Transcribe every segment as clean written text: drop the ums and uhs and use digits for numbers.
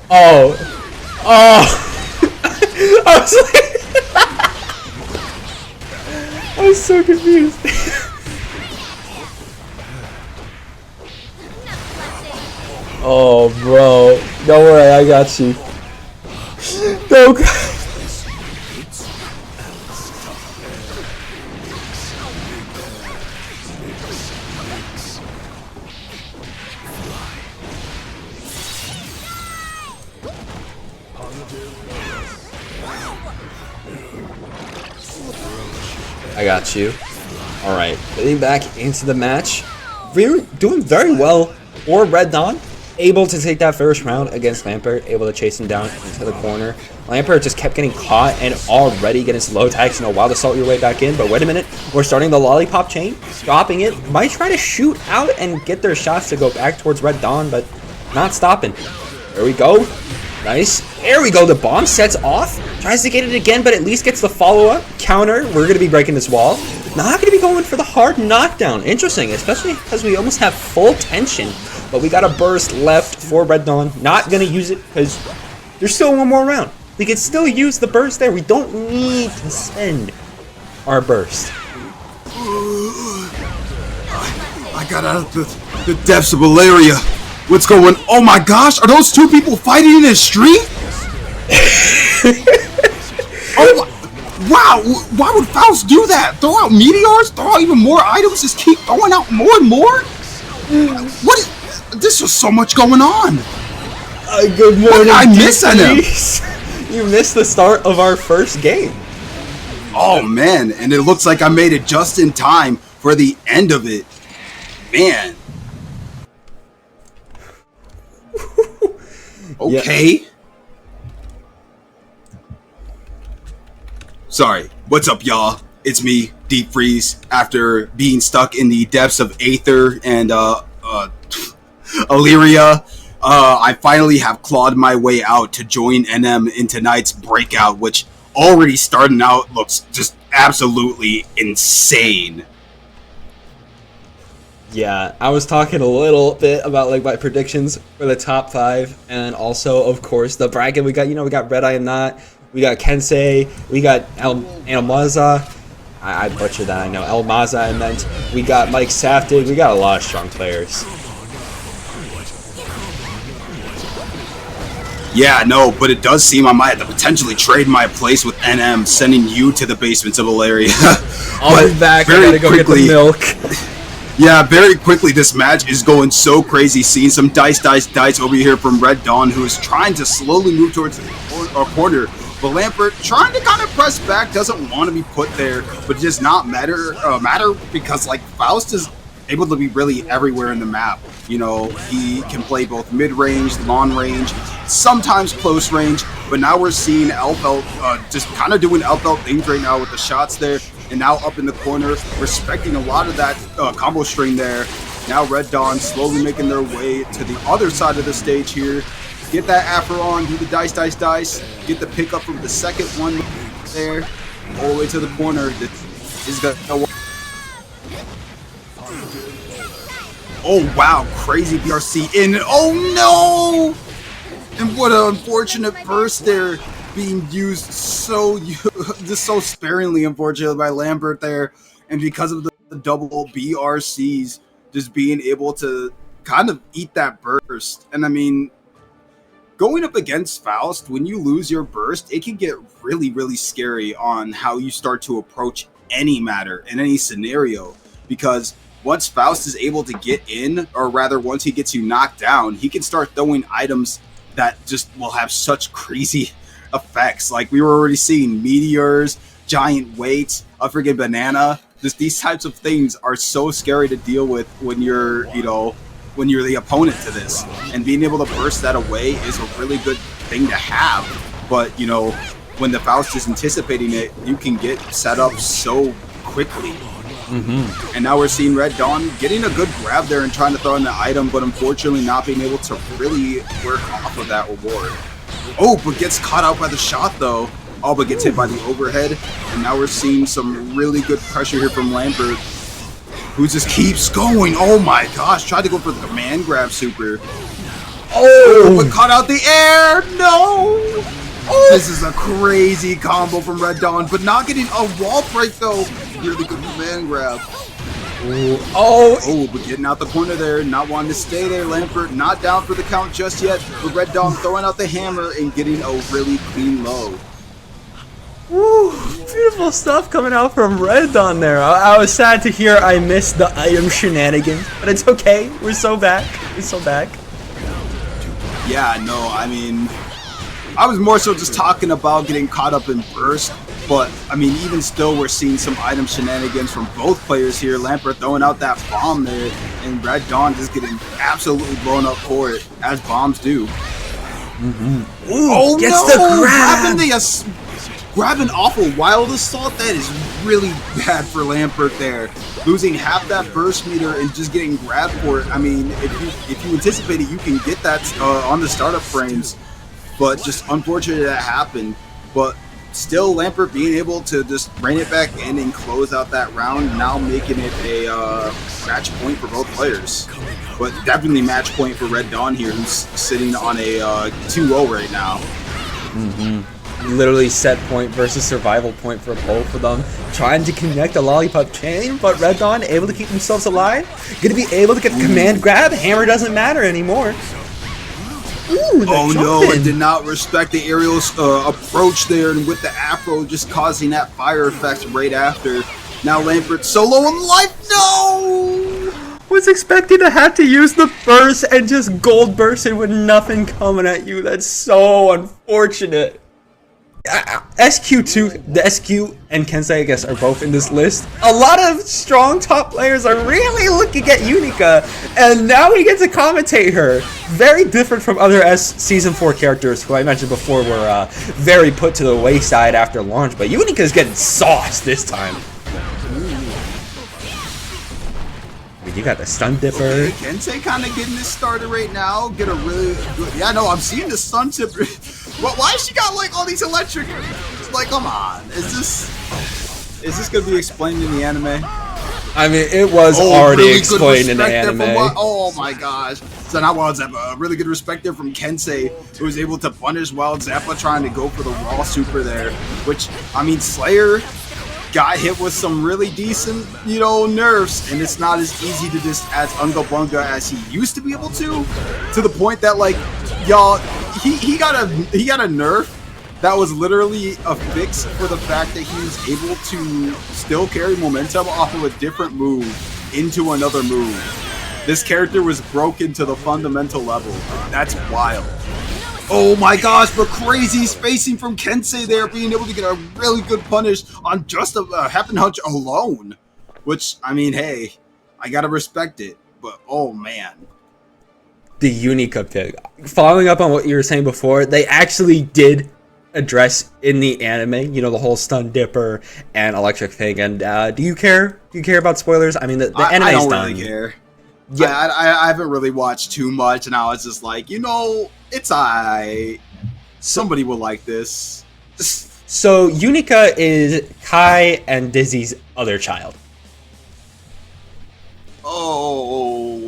Oh. Oh. I was like... I was so confused. Oh, bro. Don't worry, I got you. No, I got you. Alright, getting back into the match. We're doing very well for Red Dawn. Able to take that first round against Lambert, able to chase him down into the corner. Lambert just kept getting caught and already getting slow attacks, you know, while to salt your way back in. But wait a minute, we're starting the lollipop chain, stopping it. Might try to shoot out and get their shots to go back towards Red Dawn, but not stopping. There we go. Nice. There we go. The bomb sets off. Tries to get it again, but at least gets the follow-up. Counter. We're going to be breaking this wall. Not going to be going for the hard knockdown. Interesting, especially because we almost have full tension. But we got a burst left for Red Dawn. Not going to use it because there's still one more round. We can still use the burst there. We don't need to spend our burst. I got out of the depths of malaria. What's going? Oh my gosh! Are those two people fighting in the street? Oh wow! Why would Faust do that? Throw out meteors? Throw out even more items? Just keep throwing out more and more? What? This was so much going on. Good morning. I miss him. You missed the start of our first game. Oh man! And it looks like I made it just in time for the end of it. Man. Okay. Yeah. Sorry. What's up, y'all? It's me, Deep Freeze. After being stuck in the depths of Aether and Illyria, I finally have clawed my way out to join NM in tonight's Breakout, which already starting out looks just absolutely insane. Yeah, I was talking a little bit about like my predictions for the top 5, and also, of course, the bracket. We got, you know, we got RedIAmNot, we got Kensei, we got Maza. I butchered that, I know. Maza, I meant. We got Mike Saftig. We got a lot of strong players. Yeah, no, but it does seem I might have to potentially trade my place with NM, sending you to the basements of Illyria. I'll be back. I gotta go quickly get the milk. Yeah, very quickly, this match is going so crazy. Seeing some dice over here from Red Dawn, who is trying to slowly move towards our corner. But Lambert trying to kind of press back, doesn't want to be put there, but it does not matter because like Faust is able to be really everywhere in the map. You know, he can play both mid-range, long range, sometimes close range, but now we're seeing Elphelt just kind of doing Elphelt things right now with the shots there. And now up in the corner, respecting a lot of that combo string there. Now Red Dawn slowly making their way to the other side of the stage here. Get that Afro on, do the dice. Get the pickup from the second one there. All the way to the corner. This is gonna... Oh wow, crazy BRC in. Oh no! And what an unfortunate burst there. Being used so sparingly, unfortunately, by Lambert there, and because of the double BRCs, just being able to kind of eat that burst. And I mean, going up against Faust, when you lose your burst, it can get really, really scary on how you start to approach any matter in any scenario, because once Faust is able to get in, or rather once he gets you knocked down, he can start throwing items that just will have such crazy effects. Like we were already seeing meteors, giant weights, a friggin' banana. Just these types of things are so scary to deal with when you're, you know, when you're the opponent to this. And being able to burst that away is a really good thing to have. But, you know, when the Faust is anticipating it, you can get set up so quickly. Mm-hmm. And now we're seeing Red Dawn getting a good grab there and trying to throw in the item, but unfortunately not being able to really work off of that reward. Oh, but gets caught out by the shot, though. Oh, but gets hit by the overhead. And now we're seeing some really good pressure here from Lambert. who just keeps going. Oh my gosh, tried to go for the command grab super. Oh, But caught out the air. No. This is a crazy combo from Red Dawn, but not getting a wall break though. Really good command grab. Oh, but getting out the corner there, not wanting to stay there. Lambert not down for the count just yet, but Red Dawn throwing out the hammer and getting a really clean low. woo, beautiful stuff coming out from Red Dawn there. I was sad to hear I missed the item shenanigans, but it's okay. We're so back. We're so back. Yeah, no, I mean, I was more so just talking about getting caught up in burst, but I mean, even still, we're seeing some item shenanigans from both players here. Lambert throwing out that bomb there, and Red Dawn just getting absolutely blown up for it, as bombs do. Ooh, Oh gets no! the grab. Grabbing off a wild assault. That is really bad for Lambert there. Losing half that burst meter and just getting grabbed for it. I mean, if you anticipate it, you can get that on the startup frames. But just unfortunate that happened. But still, Lambert being able to just rein it back in and close out that round, now making it a match point for both players. But definitely match point for Red Dawn here, who's sitting on a 2-0 right now. Literally set point versus survival point for both of them. Trying to connect the lollipop chain, but Red Dawn able to keep themselves alive. Gonna be able to get the command grab. Hammer doesn't matter anymore. Ooh, Oh no, it did not respect the aerial's approach there, and with the afro just causing that fire effect right after. Now Lambert solo on life. No! Was expecting to have to use the burst and just gold bursting with nothing coming at you. That's so unfortunate. SQ2, the SQ and Kensei, I guess, are both in this list. A lot of strong top players are really looking at Unika, and now we get to commentate her. Very different from other Season 4 characters who I mentioned before were very put to the wayside after launch, but Unika's getting sauced this time. You got the stun dipper. Kensei kind of getting this started right now. Get a really good. Yeah, no, I'm seeing the stun dipper. Why she got like all these electric? Like, come on, is this gonna be explained in the anime? I mean, it was already really explained in the anime. Oh my gosh! So now Wild Zappa, really good respect there from Kensei, who was able to punish Wild Zappa trying to go for the raw super there. Which, I mean, Slayer got hit with some really decent, nerfs, and it's not as easy to just as Unga Bunga as he used to be able to the point that, like, y'all, he got a nerf that was literally a fix for the fact that he was able to still carry momentum off of a different move into another move. This character was broken to the fundamental level. That's wild. Oh my gosh, but crazy spacing from Kensei there, being able to get a really good punish on just a happen hunch alone. Which, I mean, hey, I gotta respect it, but oh man. The Unika pick. Following up on what you were saying before, they actually did address in the anime, the whole stun dipper and electric thing. And do you care? Do you care about spoilers? I mean, the anime's I don't done. really care. Yeah, I haven't really watched too much, and I was just like, it's somebody will like this. So Unika is Kai and Dizzy's other child. Oh.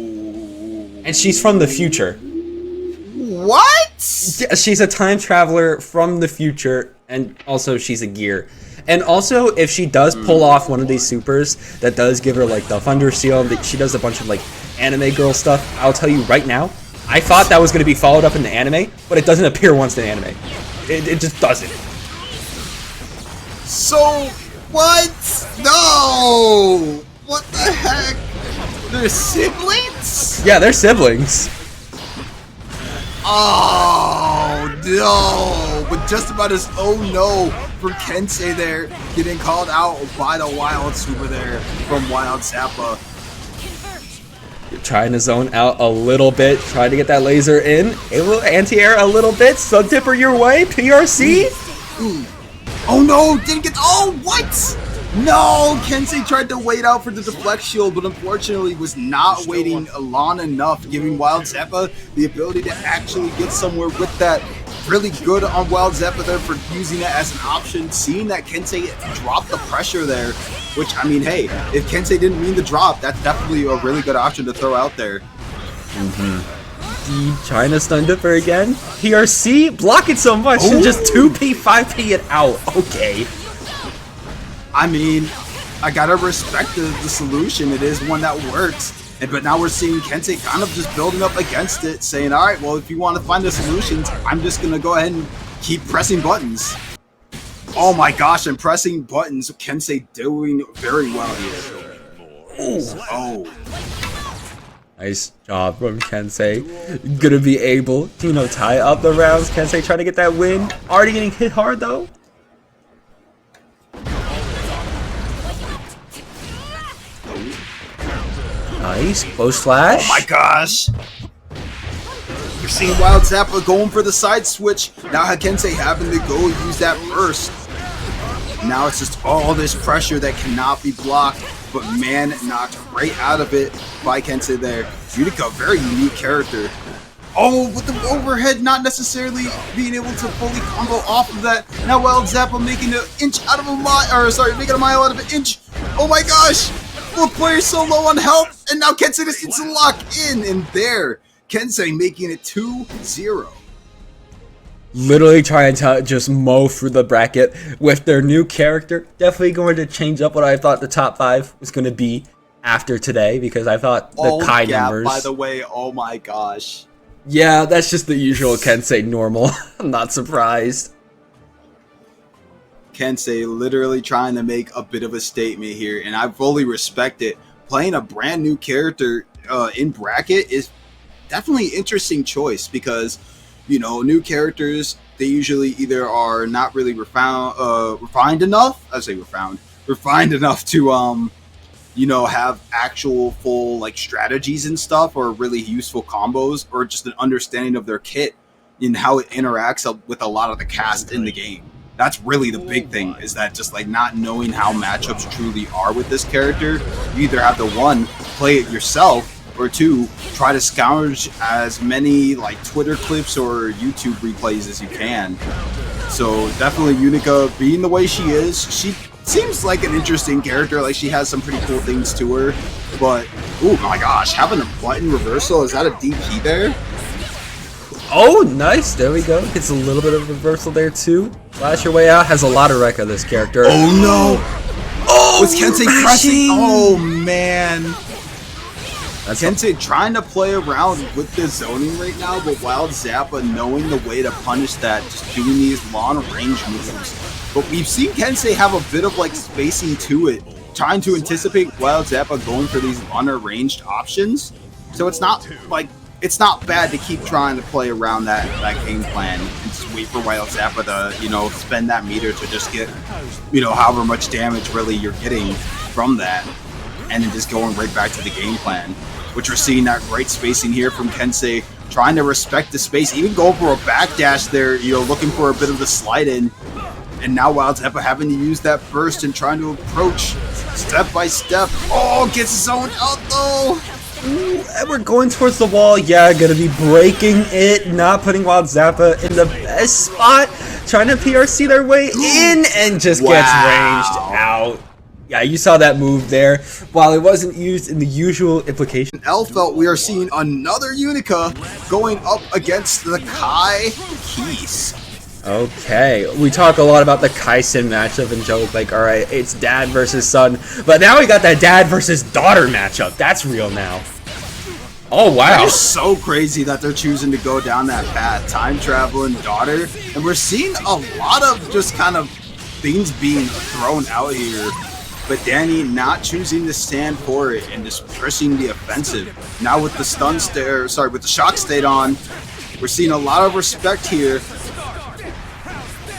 And she's from the future. What? Yeah, she's a time traveler from the future, and also she's a gear. And also, if she does pull off one of these supers that does give her like the Thunder Seal, that she does a bunch of like anime girl stuff, I'll tell you right now, I thought that was going to be followed up in the anime, but it doesn't appear once in the anime. It just doesn't. So, what? No! What the heck? They're siblings? Yeah, they're siblings. Oh, no! But just about as oh no for Kensei there, getting called out by the Wild Super there from Wild Zappa. You're trying to zone out a little bit, trying to get that laser in. Able to anti-air a little bit, so dipper your way, PRC. Ooh. Oh no, didn't get, oh, what? No, Kensei tried to wait out for the deflect shield, but unfortunately was not waiting long enough, giving Wild Zappa the ability to actually get somewhere with that really good on Wild Zeppa there for using it as an option, seeing that Kensei dropped the pressure there, which, I mean, hey, if Kensei didn't mean the drop, that's definitely a really good option to throw out there. Trying to stun Dipper again. PRC, block it so much and just 2P, 5P it out. Okay. I mean, I gotta respect the solution. It is one that works. But now we're seeing Kensei kind of just building up against it, saying, all right, well, if you want to find the solutions, I'm just going to go ahead and keep pressing buttons. Oh my gosh, I'm pressing buttons. Kensei doing very well here. Oh. Nice job from Kensei. Gonna be able to, tie up the rounds. Kensei trying to get that win. Already getting hit hard, though. Nice, close flash. Oh my gosh! You're seeing Wild Zappa going for the side switch. Now Kensei having to go use that burst. Now it's just all this pressure that cannot be blocked. But man, knocked right out of it by Kensei there. Unika, very unique character. Oh, with the overhead not necessarily being able to fully combo off of that. Now Wild Zappa making an inch out of a mile, or sorry, making a mile out of an inch. Oh my gosh! Both players so low on health, and now Kensei just gets to lock in, and there, Kensei making it 2-0. Literally trying to just mow through the bracket with their new character. Definitely going to change up what I thought the top 5 was going to be after today, because I thought the Kai numbers. By the way, oh my gosh. Yeah, that's just the usual Kensei normal. I'm not surprised. Kensei literally trying to make a bit of a statement here, and I fully respect it. Playing a brand new character in bracket is definitely an interesting choice, because new characters, they usually either are not really refined enough. I say refined enough to have actual full strategies and stuff, or really useful combos, or just an understanding of their kit and how it interacts with a lot of the cast in the game. That's really the big thing, is that just not knowing how matchups truly are with this character. You either have to, 1, play it yourself, or 2, try to scourge as many Twitter clips or YouTube replays as you can. So definitely Unika, being the way she is, she seems like an interesting character. She has some pretty cool things to her. But, oh my gosh, having a button reversal, is that a DP there? Oh, nice. There we go. Gets a little bit of reversal there, too. Flash your way out. Has a lot of wreck of this character. Oh, no. Oh, was Kensei pressing? Oh, man. That's Kensei trying to play around with the zoning right now, but Wild Zappa knowing the way to punish that, just doing these long-range moves. But we've seen Kensei have a bit of spacing to it, trying to anticipate Wild Zappa going for these longer-ranged options. So it's not it's not bad to keep trying to play around that game plan and just wait for Wild Zappa to, spend that meter to just get, however much damage really you're getting from that, and then just going right back to the game plan. Which we're seeing that great spacing here from Kensei, trying to respect the space, even going for a backdash there, looking for a bit of the slide in. And now Wild Zappa having to use that burst and trying to approach step by step. Oh, gets zoned out though. Ooh, and we're going towards the wall. Yeah, gonna be breaking it, not putting Wild Zappa in the best spot, trying to PRC their way in, and just gets ranged out. Yeah, you saw that move there. While it wasn't used in the usual implication. Elphelpt, we are seeing another Unika going up against the Kai Keys. Okay, we talk a lot about the Kai-Sin matchup and joke alright, it's dad versus son, but now we got that dad versus daughter matchup. That's real now. Oh, wow. It's so crazy that they're choosing to go down that path. Time travel and daughter. And we're seeing a lot of just kind of things being thrown out here. But Dany not choosing to stand for it and just pressing the offensive. Now with the with the shock state on, we're seeing a lot of respect here.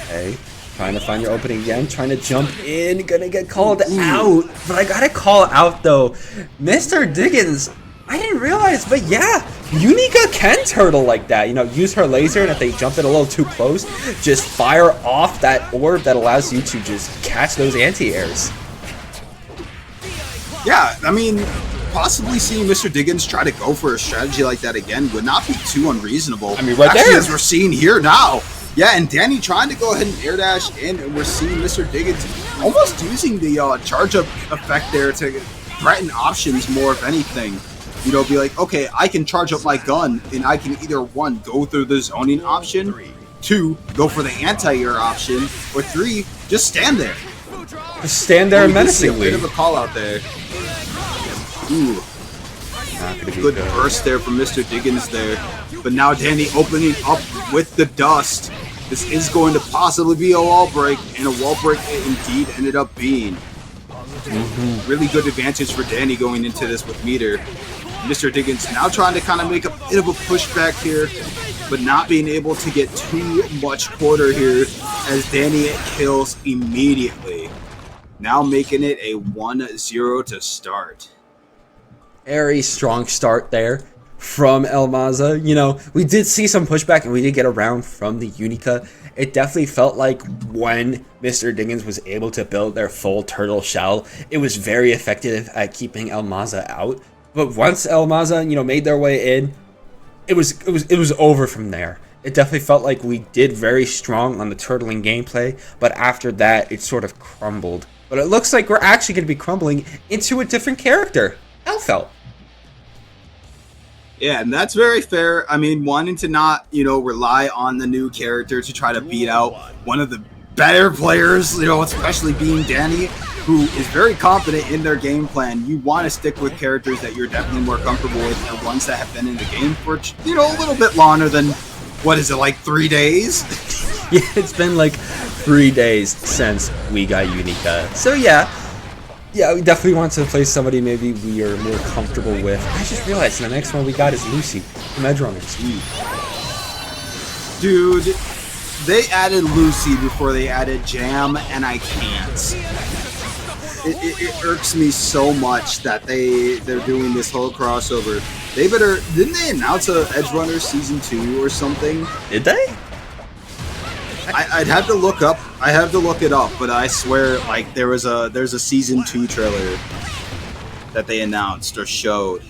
Okay, trying to find your opening again, trying to jump in, gonna get called out. But I gotta call out though, MrDiggins, I didn't realize, but yeah, Unika can turtle like that. Use her laser, and if they jump in a little too close, just fire off that orb that allows you to just catch those anti-airs. Yeah, I mean, possibly seeing MrDiggins try to go for a strategy like that again would not be too unreasonable. I mean, right actually, there. as we're seeing here now, Yeah, and Dany trying to go ahead and air dash in, and we're seeing MrDiggins almost using the charge-up effect there to threaten options more, if anything. You know, be like, okay, I can charge up my gun, and I can either, 1, go through the zoning option, 2, go for the anti-air option, or 3, just stand there. Just stand there menacingly. A bit of a call out there. Ooh. Good burst there from MrDiggins there. But now Dany opening up with the dust. This is going to possibly be a wall break, and a wall break it indeed ended up being. Really good advantage for Dany going into this with meter. MrDiggins now trying to kind of make a bit of a pushback here, but not being able to get too much quarter here as Dany kills immediately. Now making it a 1-0 to start. Very strong start there from Maza. You know, we did see some pushback and we did get around from the Unika. It definitely felt like when MrDiggins was able to build their full turtle shell, it was very effective at keeping Maza out. But once Maza, you know, made their way in, it was over from there. It definitely felt like we did very strong on the turtling gameplay, but after that, it sort of crumbled. But it looks like we're actually going to be crumbling into a different character, Elphelt. Yeah, and that's very fair. I mean, wanting to not, you know, rely on the new character to try to beat out one of the better players, you know, especially being Dany, who is very confident in their game plan. You want to stick with characters that you're definitely more comfortable with, and ones that have been in the game for, you know, a little bit longer than, what is it, like 3 days? Yeah, it's been like 3 days since we got Unika. So yeah, we definitely want to play somebody maybe we are more comfortable with. I just realized the next one we got is Lucy from Edgerunners. Dude, they added Lucy before they added Jam, and I can't. It irks me so much that they're doing this whole crossover. They better, didn't they announce a Edgerunners season 2 or something? Did they? I'd have to look up. I have to look it up, but I swear, like there's a season 2 trailer that they announced or showed.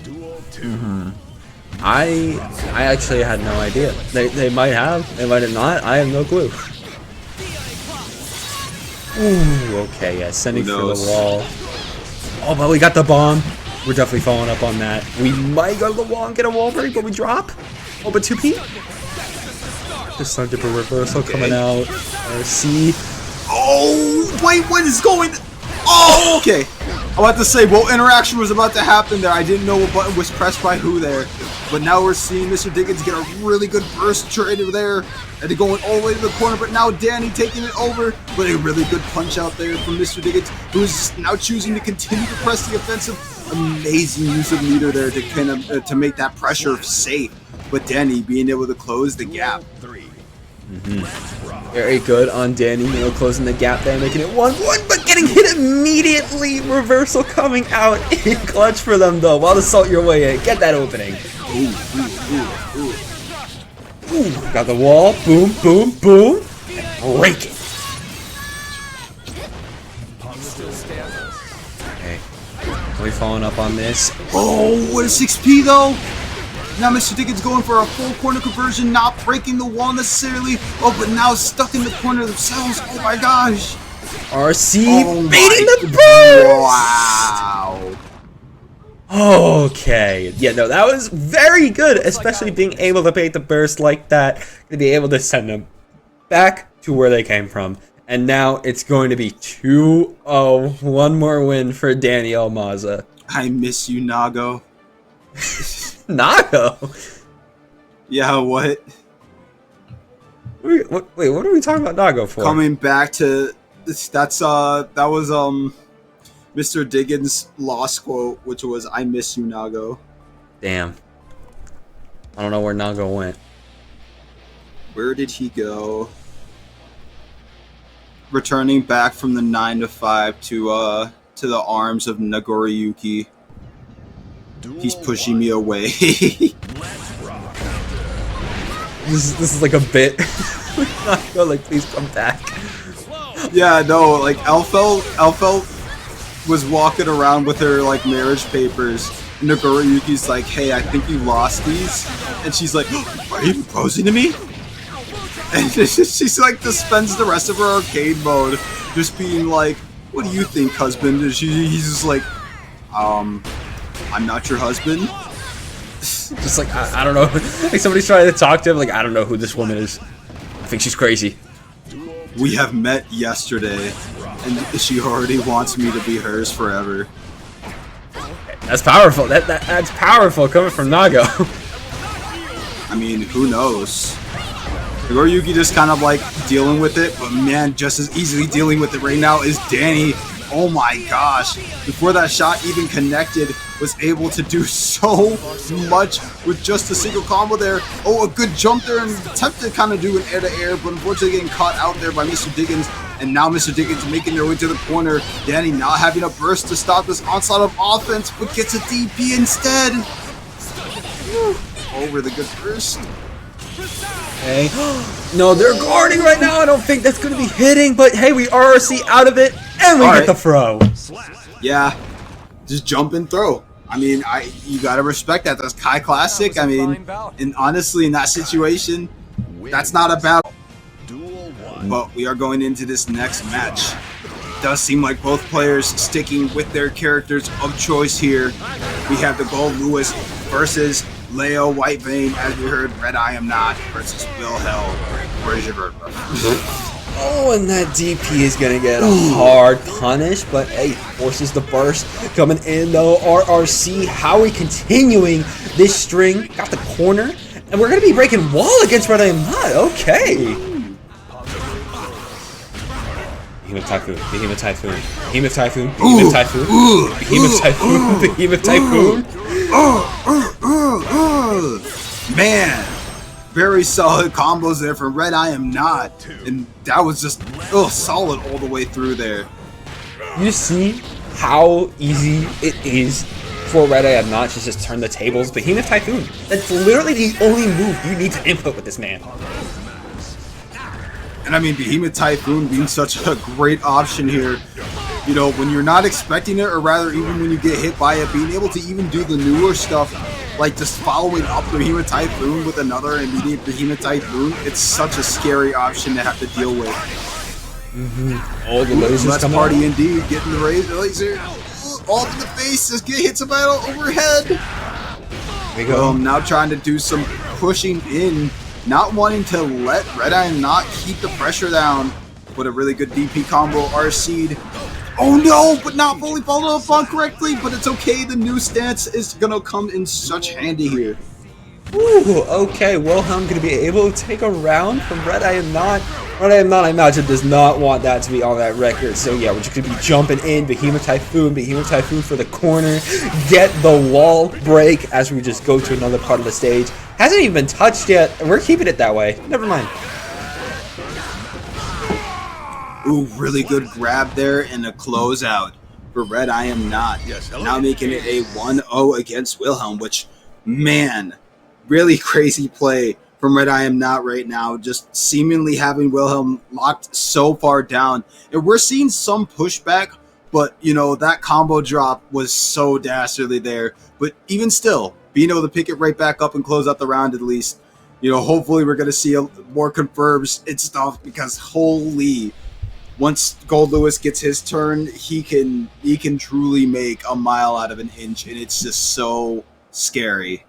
I actually had no idea. They might have. They might have not. I have no clue. Ooh, okay, yeah, sending for the wall. Oh, but we got the bomb. We're definitely following up on that. We might go to the wall and get a wall break, but we drop. Oh, but 2P. Just Sun Dipper reversal coming out. RC. Oh, wait, what is going? Oh, okay. I was about to say, what interaction was about to happen there? I didn't know what button was pressed by who there. But now we're seeing MrDiggins get a really good burst trade there. And they're going all the way to the corner, but now Dany taking it over. But a really good punch out there from MrDiggins, who's now choosing to continue to press the offensive. Amazing use of meter there to kind of to make that pressure safe. But Dany being able to close the gap. Very good on Dany, you know, closing the gap there, making it 1-1, but getting hit immediately. Reversal coming out in clutch for them, though. While assault your way in. Get that opening. Ooh, got the wall. Boom, boom, boom. And break it. Okay. Are we following up on this? Oh, what a 6P, though. Now MrDiggins going for a full corner conversion, not breaking the wall necessarily. Oh, but now stuck in the corner themselves. Oh my gosh. RC baiting the burst. Wow. Okay. Yeah, no, that was very good, especially being able to bait the burst like that, to be able to send them back to where they came from. And now it's going to be 2-0. One more win for Dany Maza. I miss you, Nago. Nago? Yeah, what? Wait, what are we talking about Nago for? Coming back to this, that was MrDiggins' lost quote, which was "I miss you, Nago." Damn. I don't know where Nago went. Where did he go? Returning back from the 9 to 5 to the arms of Nagoriyuki. He's pushing me away. This is like a bit. Nago, like, please come back. Yeah, no, like Elphelt was walking around with her like marriage papers. And Nagoriyuki's like, "Hey, I think you lost these," and she's like, "Are you proposing to me?" And she's like, just spends the rest of her arcade mode just being like, what do you think, husband? And he's just like, I'm not your husband. Just like, I don't know. Like somebody's trying to talk to him. Like, I don't know who this woman is. I think she's crazy. We have met yesterday, and she already wants me to be hers forever. That's powerful. That's powerful coming from Nago. I mean, who knows? Nagoriyuki just kind of like dealing with it, but man, just as easily dealing with it right now is Dany. Oh my gosh. Before that shot even connected, was able to do so much with just a single combo there. Oh, a good jump there and attempt to kind of do an air-to-air, but unfortunately getting caught out there by MrDiggins. And now MrDiggins making their way to the corner. Dany not having a burst to stop this onslaught of offense, but gets a DP instead. Over the good burst. Hey, no, they're guarding right now. I don't think that's going to be hitting, but hey, we RRC out of it, and we get the throw. Yeah, just jump and throw. I mean, you gotta respect that. That's Kai Classic. I mean, and honestly, in that situation, that's not a battle. But we are going into this next match. It does seem like both players sticking with their characters of choice here. We have the Goldlewis versus Leo Whitevane, as we heard, RedIAmNot versus Wilhelm. Oh, and that DP is going to get hard punished, but hey, forces the burst coming in though. RRC, Howie continuing this string, got the corner, and we're going to be breaking wall against RedIAmNot. Okay. Behemoth Typhoon, Behemoth Typhoon, Behemoth Typhoon, Behemoth Typhoon, Behemoth Typhoon, Behemoth Typhoon. Man, very solid combos there from RedIAmNot, and that was just solid all the way through there. You see how easy it is for RedIAmNot to just turn the tables? Behemoth Typhoon. That's literally the only move you need to input with this man. And I mean, Behemoth Typhoon being such a great option here. You know, when you're not expecting it, or rather even when you get hit by it, being able to even do the newer stuff, like just following up Behemoth Typhoon with another immediate Behemoth Typhoon, it's such a scary option to have to deal with. Oh, the lasers Let's party indeed, getting the laser. All in the face, just get hits about overhead. There we go. Now trying to do some pushing in, not wanting to let RedIAmNot keep the pressure down. Put a really good DP combo, RC'd. Oh no, but not fully followed up on correctly, but it's okay. The new stance is gonna come in such handy here. Ooh, okay, Wilhelm gonna be able to take a round from RedIAmNot. RedIAmNot, I imagine, does not want that to be on that record. So yeah, we're just gonna be jumping in, Behemoth Typhoon for the corner, get the wall break as we just go to another part of the stage. Hasn't even been touched yet, and we're keeping it that way. Never mind. Ooh, really good grab there and a closeout for RedIAmNot. Yes, now making it a 1-0 against Wilhelm, which, man, really crazy play from RedIAmNot right now. Just seemingly having Wilhelm locked so far down. And we're seeing some pushback, but, you know, that combo drop was so dastardly there. But even still, being able to pick it right back up and close out the round at least, you know, hopefully we're going to see more confirms and stuff, because holy... Once Goldlewis gets his turn, he can truly make a mile out of an inch, and it's just so scary.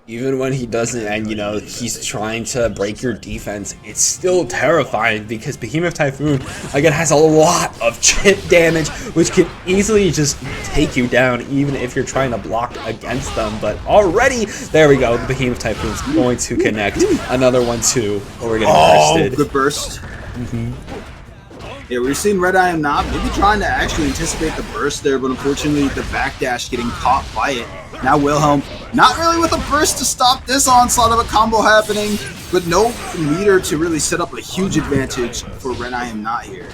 Even when he doesn't, and you know, he's trying to break your defense, it's still terrifying because Behemoth Typhoon, again, has a lot of chip damage, which can easily just take you down, even if you're trying to block against them. But already, there we go, the Behemoth Typhoon's going to connect. Another one, too, or we're getting bursted. The burst. Yeah, we're seeing RedIAmNot maybe trying to actually anticipate the burst there, but unfortunately the backdash getting caught by it. Now Wilhelm, not really with a burst to stop this onslaught of a combo happening, but no meter to really set up a huge advantage for RedIAmNot here.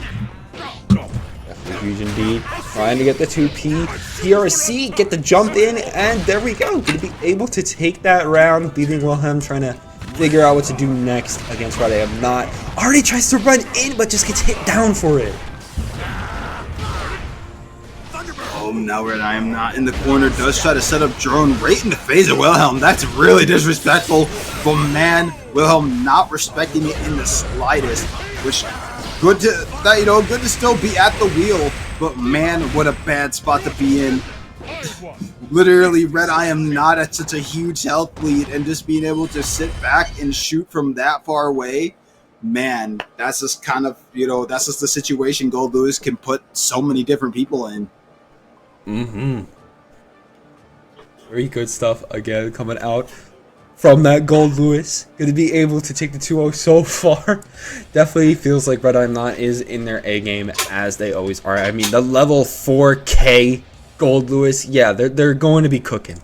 Huge indeed. Trying to get the 2P. TRC, get the jump in, and there we go. Going to be able to take that round, leaving Wilhelm trying to figure out what to do next against RedIAmNot. Already tries to run in, but just gets hit down for it. Oh now RedIAmNot in the corner does try to set up drone right in the face of Wilhelm. That's really disrespectful. But man, Wilhelm not respecting it in the slightest. Which good to still be at the wheel. But man, what a bad spot to be in. Literally, RedIAmNot at such a huge health lead, and just being able to sit back and shoot from that far away. Man, that's just kind of, that's just the situation Goldlewis can put so many different people in. Very good stuff again coming out from that Goldlewis. Going to be able to take the 2-0 so far. Definitely feels like RedIAmNot is in their A game, as they always are. I mean, the level 4K Goldlewis, yeah, they're going to be cooking.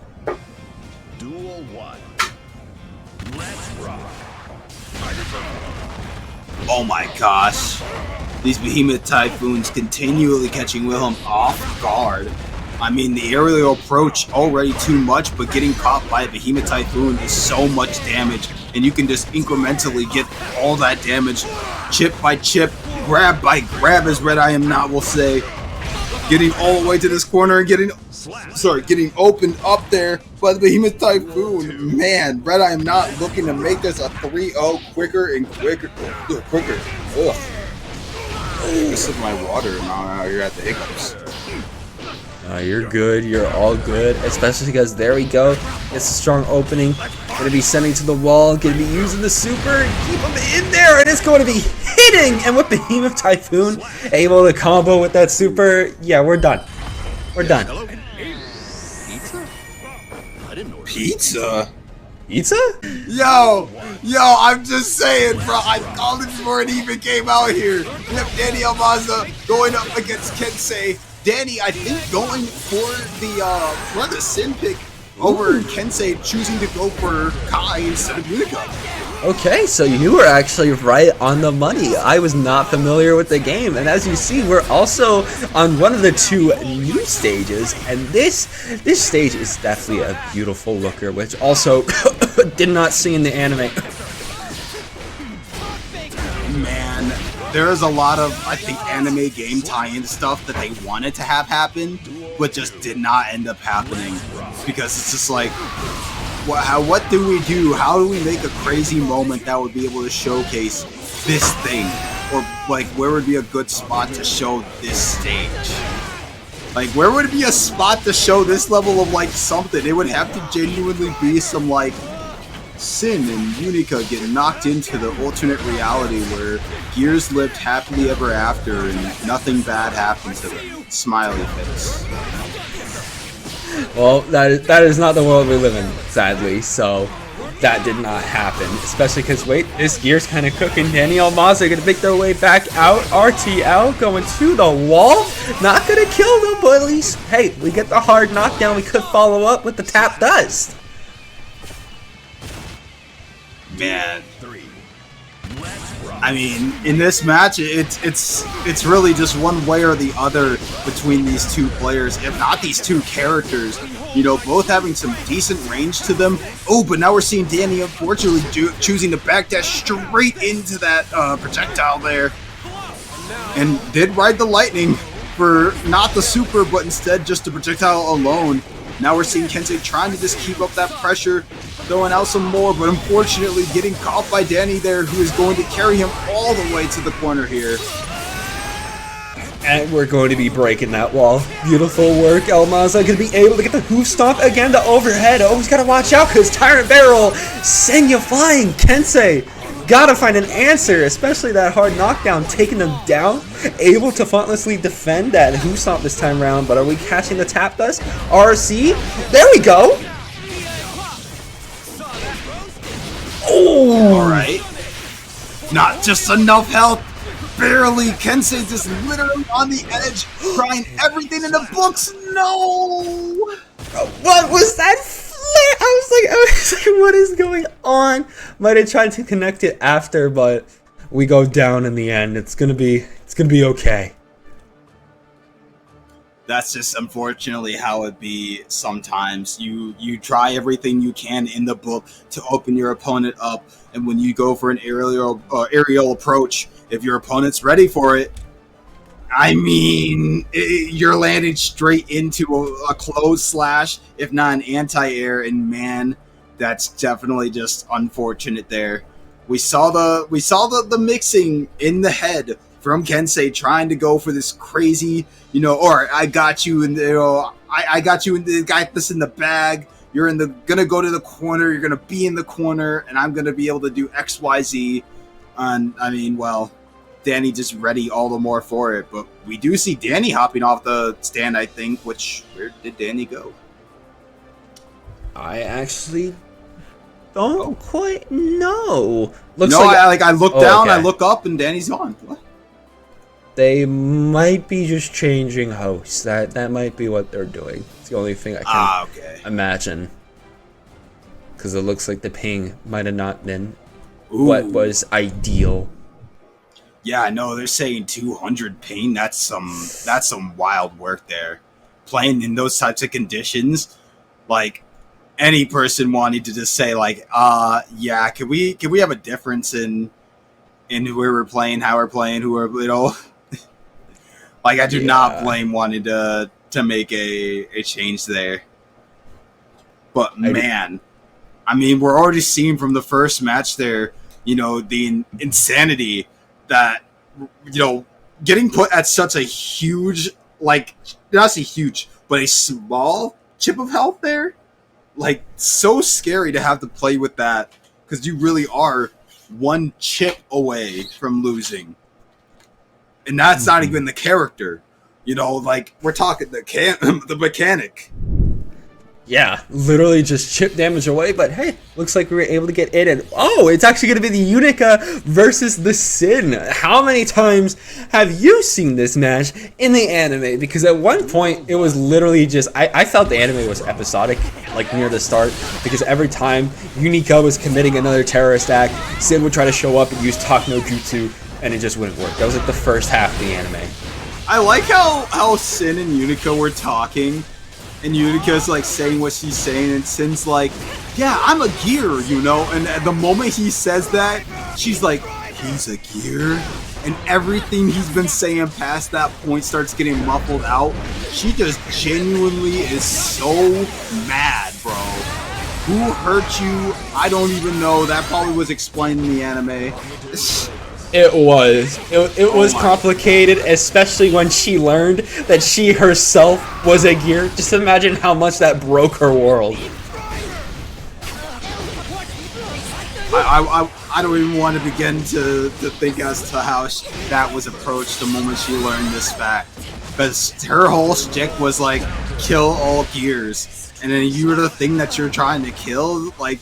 Duel 1. Let's rock. Oh my gosh. These Behemoth Typhoons continually catching Wilhelm off guard. I mean, the aerial approach already too much, but getting caught by a Behemoth Typhoon is so much damage, and you can just incrementally get all that damage, chip by chip, grab by grab, as RedIAmNot will say. Getting all the way to this corner and getting opened up there by the Behemoth Typhoon. Man, RedIAmNot looking to make this a 3-0 quicker and quicker. Ugh. This is my water now. You're at the hiccups. You're good. You're all good. Especially because there we go. It's a strong opening. Going to be sending to the wall. Going to be using the super. Keep him in there. And it's going to be hitting. And with Behemoth Typhoon able to combo with that super. Yeah, we're done. We're done. Hello? Pizza? I didn't order Pizza? Pizza? Yo, I'm just saying, bro. I called it before it even came out here. We have Dany Maza going up against Kensei. Dany, I think, going for the Sin pick over Kensei, choosing to go for Kai instead of Unika. Okay, so you were actually right on the money. I was not familiar with the game, and as you see, we're also on one of the 2 new stages, and this stage is definitely a beautiful looker, which also did not see in the anime. Man, there is a lot of, I think, anime game tie-in stuff that they wanted to have happen, but just did not end up happening, because it's just like, what do we do? How do we make a crazy moment that would be able to showcase this thing? Or, like, where would be a good spot to show this stage? Like, where would be a spot to show this level of, like, something? It would have to genuinely be some, like, Sin and Unika get knocked into the alternate reality where Gears lived happily ever after and nothing bad happened to them. Smiley face. Well, that is not the world we live in, sadly, so that did not happen. Especially because, wait, this Gear's kind of cooking. Dany and Maza are going to make their way back out. RTL going to the wall. Not going to kill them, but at least, hey, we get the hard knockdown. We could follow up with the tap dust. Man, I mean, in this match, it's really just one way or the other between these 2 players, if not these 2 characters. Both having some decent range to them. Oh, but now we're seeing Dany unfortunately choosing to backdash straight into that projectile there, and did ride the lightning for not the super, but instead just the projectile alone. Now we're seeing Kensei trying to just keep up that pressure, throwing out some more, but unfortunately getting caught by Dany there, who is going to carry him all the way to the corner here. And we're going to be breaking that wall. Beautiful work. Maza going to be able to get the hoof stomp again to overhead. Always got to watch out because Tyrant Barrel send you flying. Kensei gotta find an answer, especially that hard knockdown, taking them down, able to faultlessly defend that hoof stomp this time around. But are we catching the tap dust? RC, there we go. Oh, all right. Not just enough health. Barely. Kensei just literally on the edge, trying everything in the books. No. What was that? I was like, what is going on? Might have tried to connect it after, but we go down in the end. It's gonna be okay. That's just unfortunately how it be sometimes. You try everything you can in the book to open your opponent up, and when you go for an aerial approach, if your opponent's ready for it, I mean, you're landing straight into a close slash, if not an anti-air, and man, that's definitely just unfortunate there. We saw the mixing in the head from Kensei trying to go for this crazy, or I got you, and I got you, and got this in the bag. You're gonna go to the corner. You're gonna be in the corner, and I'm gonna be able to do X, Y, Z. And I mean, well, Dany just ready all the more for it. But we do see Dany hopping off the stand, I think. Where did Dany go? I actually don't quite know. Looks no, like I look down, okay. I look up, and Danny's gone. What? They might be just changing hosts. That might be what they're doing. It's the only thing I can imagine. Because it looks like the ping might have not been what was ideal. Yeah, I know. They're saying 200 ping. That's some wild work there. Playing in those types of conditions, like any person wanting to just say like, yeah, can we have a difference in who we're playing, how we're playing, who we're, like, I do not blame wanting to make a change there. But man, I mean, we're already seeing from the first match there, the insanity that, getting put at such a huge, like, not say huge, but a small chip of health there. Like, so scary to have to play with that, because you really are one chip away from losing. And that's not even the character. Like, we're talking the mechanic. Yeah, literally just chip damage away, but hey, looks like we were able to get in. And oh, it's actually going to be the Unika versus the Sin. How many times have you seen this match in the anime? Because at one point, it was literally just, I felt the anime was episodic, like near the start, because every time Unika was committing another terrorist act, Sin would try to show up and use Talk No Jutsu, and it just wouldn't work. That was like the first half of the anime. I like how Sin and Unika were talking. And Unika's like saying what she's saying, and Sin's like, yeah, I'm a gear, And at the moment he says that, she's like, he's a gear? And everything he's been saying past that point starts getting muffled out. She just genuinely is so mad, bro. Who hurt you? I don't even know. That probably was explained in the anime. It was complicated, especially when she learned that she herself was a gear. Just imagine how much that broke her world. I don't even want to begin to think as to how that was approached the moment she learned this fact. Because her whole shtick was like, kill all gears. And then you were the thing that you're trying to kill, like,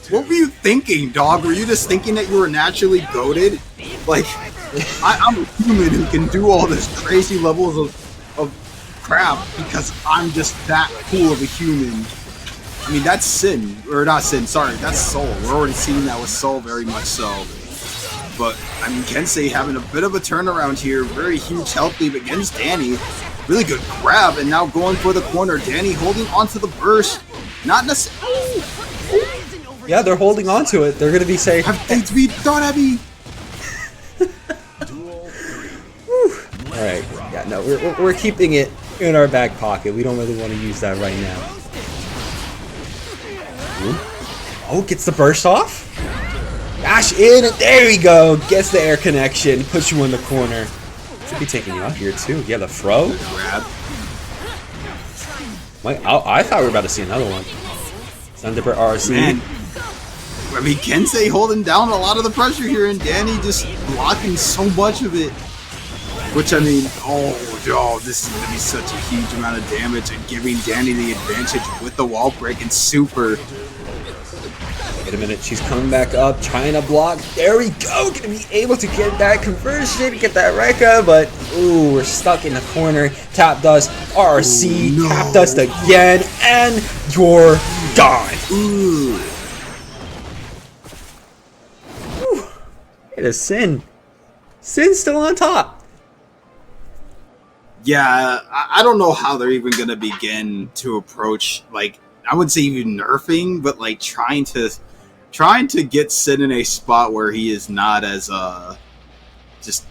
what were you thinking, dog? Were you just thinking that you were naturally goated? Like, I'm a human who can do all this crazy levels of crap because I'm just that cool of a human. I mean, that's Sin. Or not Sin, sorry. That's Soul. We're already seeing that with Soul very much so. But, I mean, Kensei having a bit of a turnaround here. Very huge health lead against Dany. Really good grab, and now going for the corner. Dany holding onto the burst. Not necessarily... Yeah, they're holding on to it. They're going to be safe. Alright, yeah, no, we're keeping it in our back pocket. We don't really want to use that right now. Ooh. Oh, gets the burst off. Dash in, and there we go. Gets the air connection. Puts you in the corner. Should be taking you out here, too. Yeah, the throw. Grab. Wait, I thought we were about to see another one. Thunderbird RC. Man. I mean, Kensei holding down a lot of the pressure here, and Dany just blocking so much of it. Which, I mean, this is going to be such a huge amount of damage, and giving Dany the advantage with the wall break and super. Wait a minute, she's coming back up, trying to block. There we go, gonna be able to get that conversion, get that Rekka, but ooh, we're stuck in the corner. Tap dust, RC, no. Tap dust again, and you're gone. Ooh. It is Sin. Sin's still on top. Yeah, I don't know how they're even going to begin to approach, like, I wouldn't say even nerfing, but like trying to get Sin in a spot where he is not as just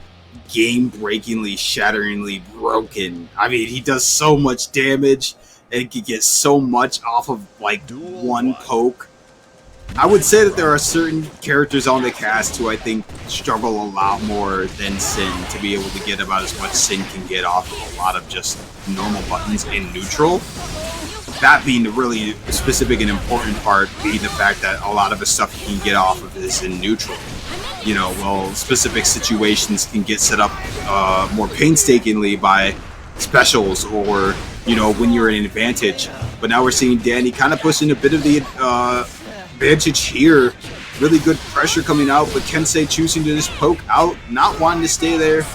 game-breakingly, shatteringly broken. I mean, he does so much damage and can get so much off of like one poke. I would say that there are certain characters on the cast who I think struggle a lot more than Sin to be able to get about as much Sin can get off of a lot of just normal buttons in neutral. That being the really specific and important part, being the fact that a lot of the stuff he can get off of is in neutral. You know, well, specific situations can get set up more painstakingly by specials or, you know, when you're in an advantage. But now we're seeing Dany kind of pushing a bit of the advantage here. Really good pressure coming out, but Kensei choosing to just poke out, not wanting to stay there.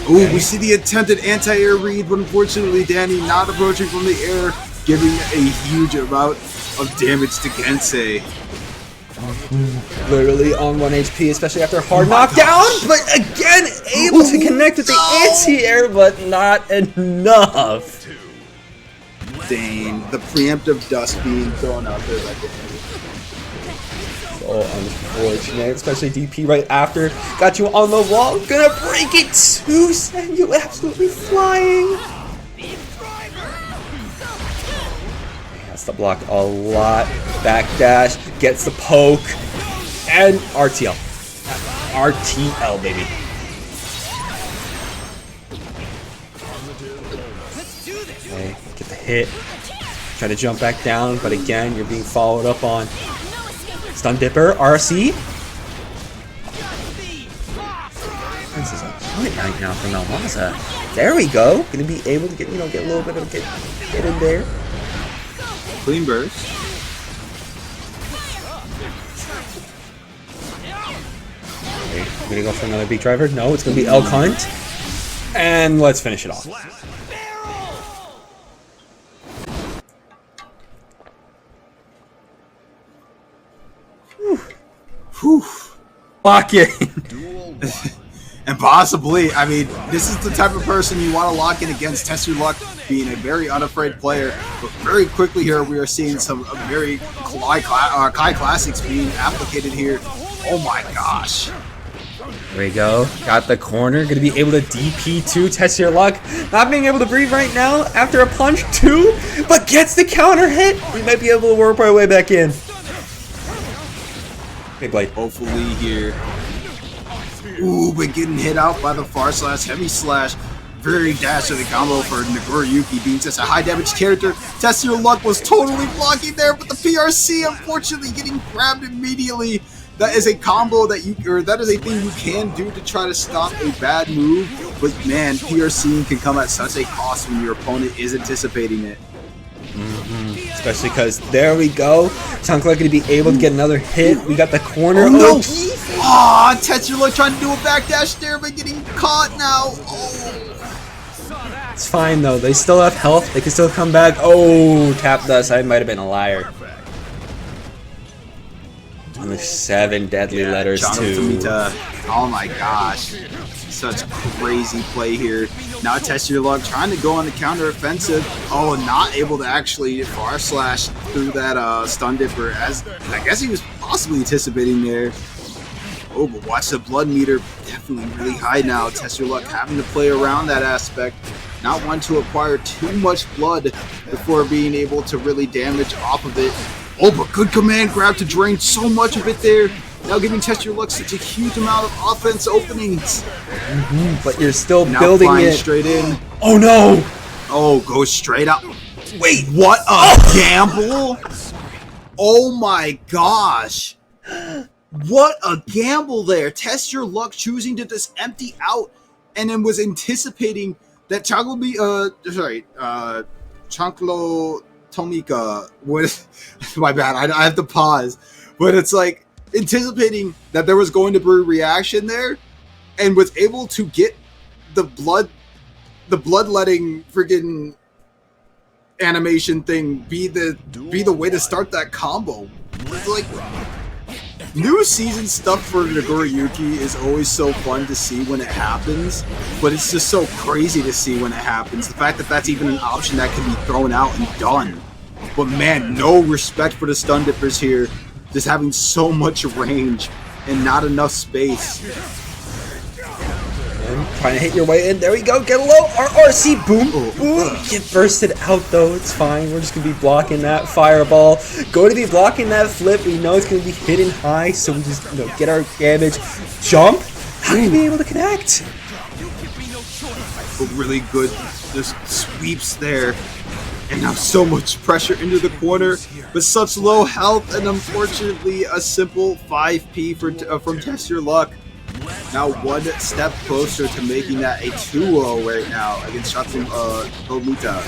Ooh, we see the attempted anti-air read, but unfortunately Dany not approaching from the air, giving a huge amount of damage to Kensei. Literally on 1 HP, especially after a hard knockdown, but again able to connect with the anti-air, but not enough. Dang, the preemptive dust being thrown out there like that. So unfortunate, especially DP right after. Got you on the wall, gonna break it too, send you absolutely flying. Has to block a lot. Backdash, gets the poke, and RTL. RTL, baby. Okay, get the hit. Try to jump back down, but again, you're being followed up on. Stun Dipper, RC. This is a point right now for Maza. There we go. Gonna be able to get, you know, get a little bit of get in there. Clean burst. Okay, I'm gonna go for another beat driver. No, it's gonna be Elk Hunt. And let's finish it off. Whew. Lock in. And possibly, I mean, this is the type of person you want to lock in against. TestyourLuck being a very unafraid player, but very quickly here we are seeing some very Kai classics being applicated here. Oh my gosh. There we go. Got the corner. Gonna be able to DP to TestyourLuck. Not being able to breathe right now after a punch too, but gets the counter hit. We might be able to work our way back in. Big blade. Hopefully here. Ooh, but getting hit out by the far slash, heavy slash. Very dastardly combo for Nagoriyuki being such a high damage character. TestyourLuck was totally blocking there, but the PRC unfortunately getting grabbed immediately. That is a combo that that is a thing you can do to try to stop a bad move. But man, PRC can come at such a cost when your opponent is anticipating it. Especially because there we go. Sounds like going to be able to get another hit. We got the corner. Oh no! Aw, TestyourLuck trying to do a backdash there, but getting caught now. Oh. It's fine though. They still have health. They can still come back. Oh, tapped us. I might have been a liar. And the 7 deadly letters too. Oh my gosh. Such crazy play here. Now TestyourLuck trying to go on the counter offensive. Oh, not able to actually far slash through that stun dipper, as I guess he was possibly anticipating there. Oh, but watch the blood meter, definitely really high now. TestyourLuck having to play around that aspect, not wanting to acquire too much blood before being able to really damage off of it. Oh, but good command grab to drain so much of it there. Now giving TestyourLuck such a huge amount of offense openings. But you're still now building it. Straight in. Oh no! Oh, goes straight out. Wait, what a gamble! Oh my gosh. What a gamble there. TestyourLuck choosing to just empty out and then was anticipating that Chanklo Tomika was my bad. I have to pause. But it's like anticipating that there was going to be a reaction there and was able to get the bloodletting freaking animation thing be the way to start that combo. It's like new season stuff for Nagoriyuki is always so fun to see when it happens, but it's just so crazy to see when it happens. The fact that that's even an option that can be thrown out and done. But man, no respect for the stun dippers here. Just having so much range and not enough space. Trying to hit your way in. There we go. Get low. RRC. Boom. Boom. Get bursted out though. It's fine. We're just going to be blocking that fireball. Going to be blocking that flip. We know it's going to be hitting high. So we just get our damage. Jump. How can we be able to connect? Really good just sweeps there. And now so much pressure into the corner, but such low health, and unfortunately a simple 5P from TestyourLuck. Now one step closer to making that a 2-0 right now against Unika.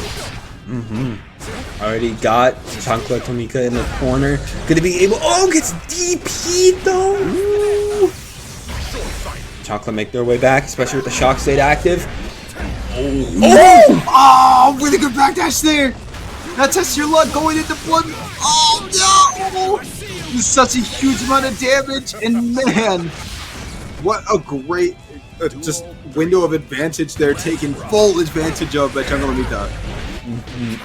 Already got Chancla Tomika in the corner. Gonna be able. Oh, gets DP though. Ooh. Chancla make their way back, especially with the shock state active. Oh, really good backdash there. Now TestyourLuck going into blood. Oh no! This is such a huge amount of damage, and man, what a great just window of advantage there, taken full advantage of by Unika.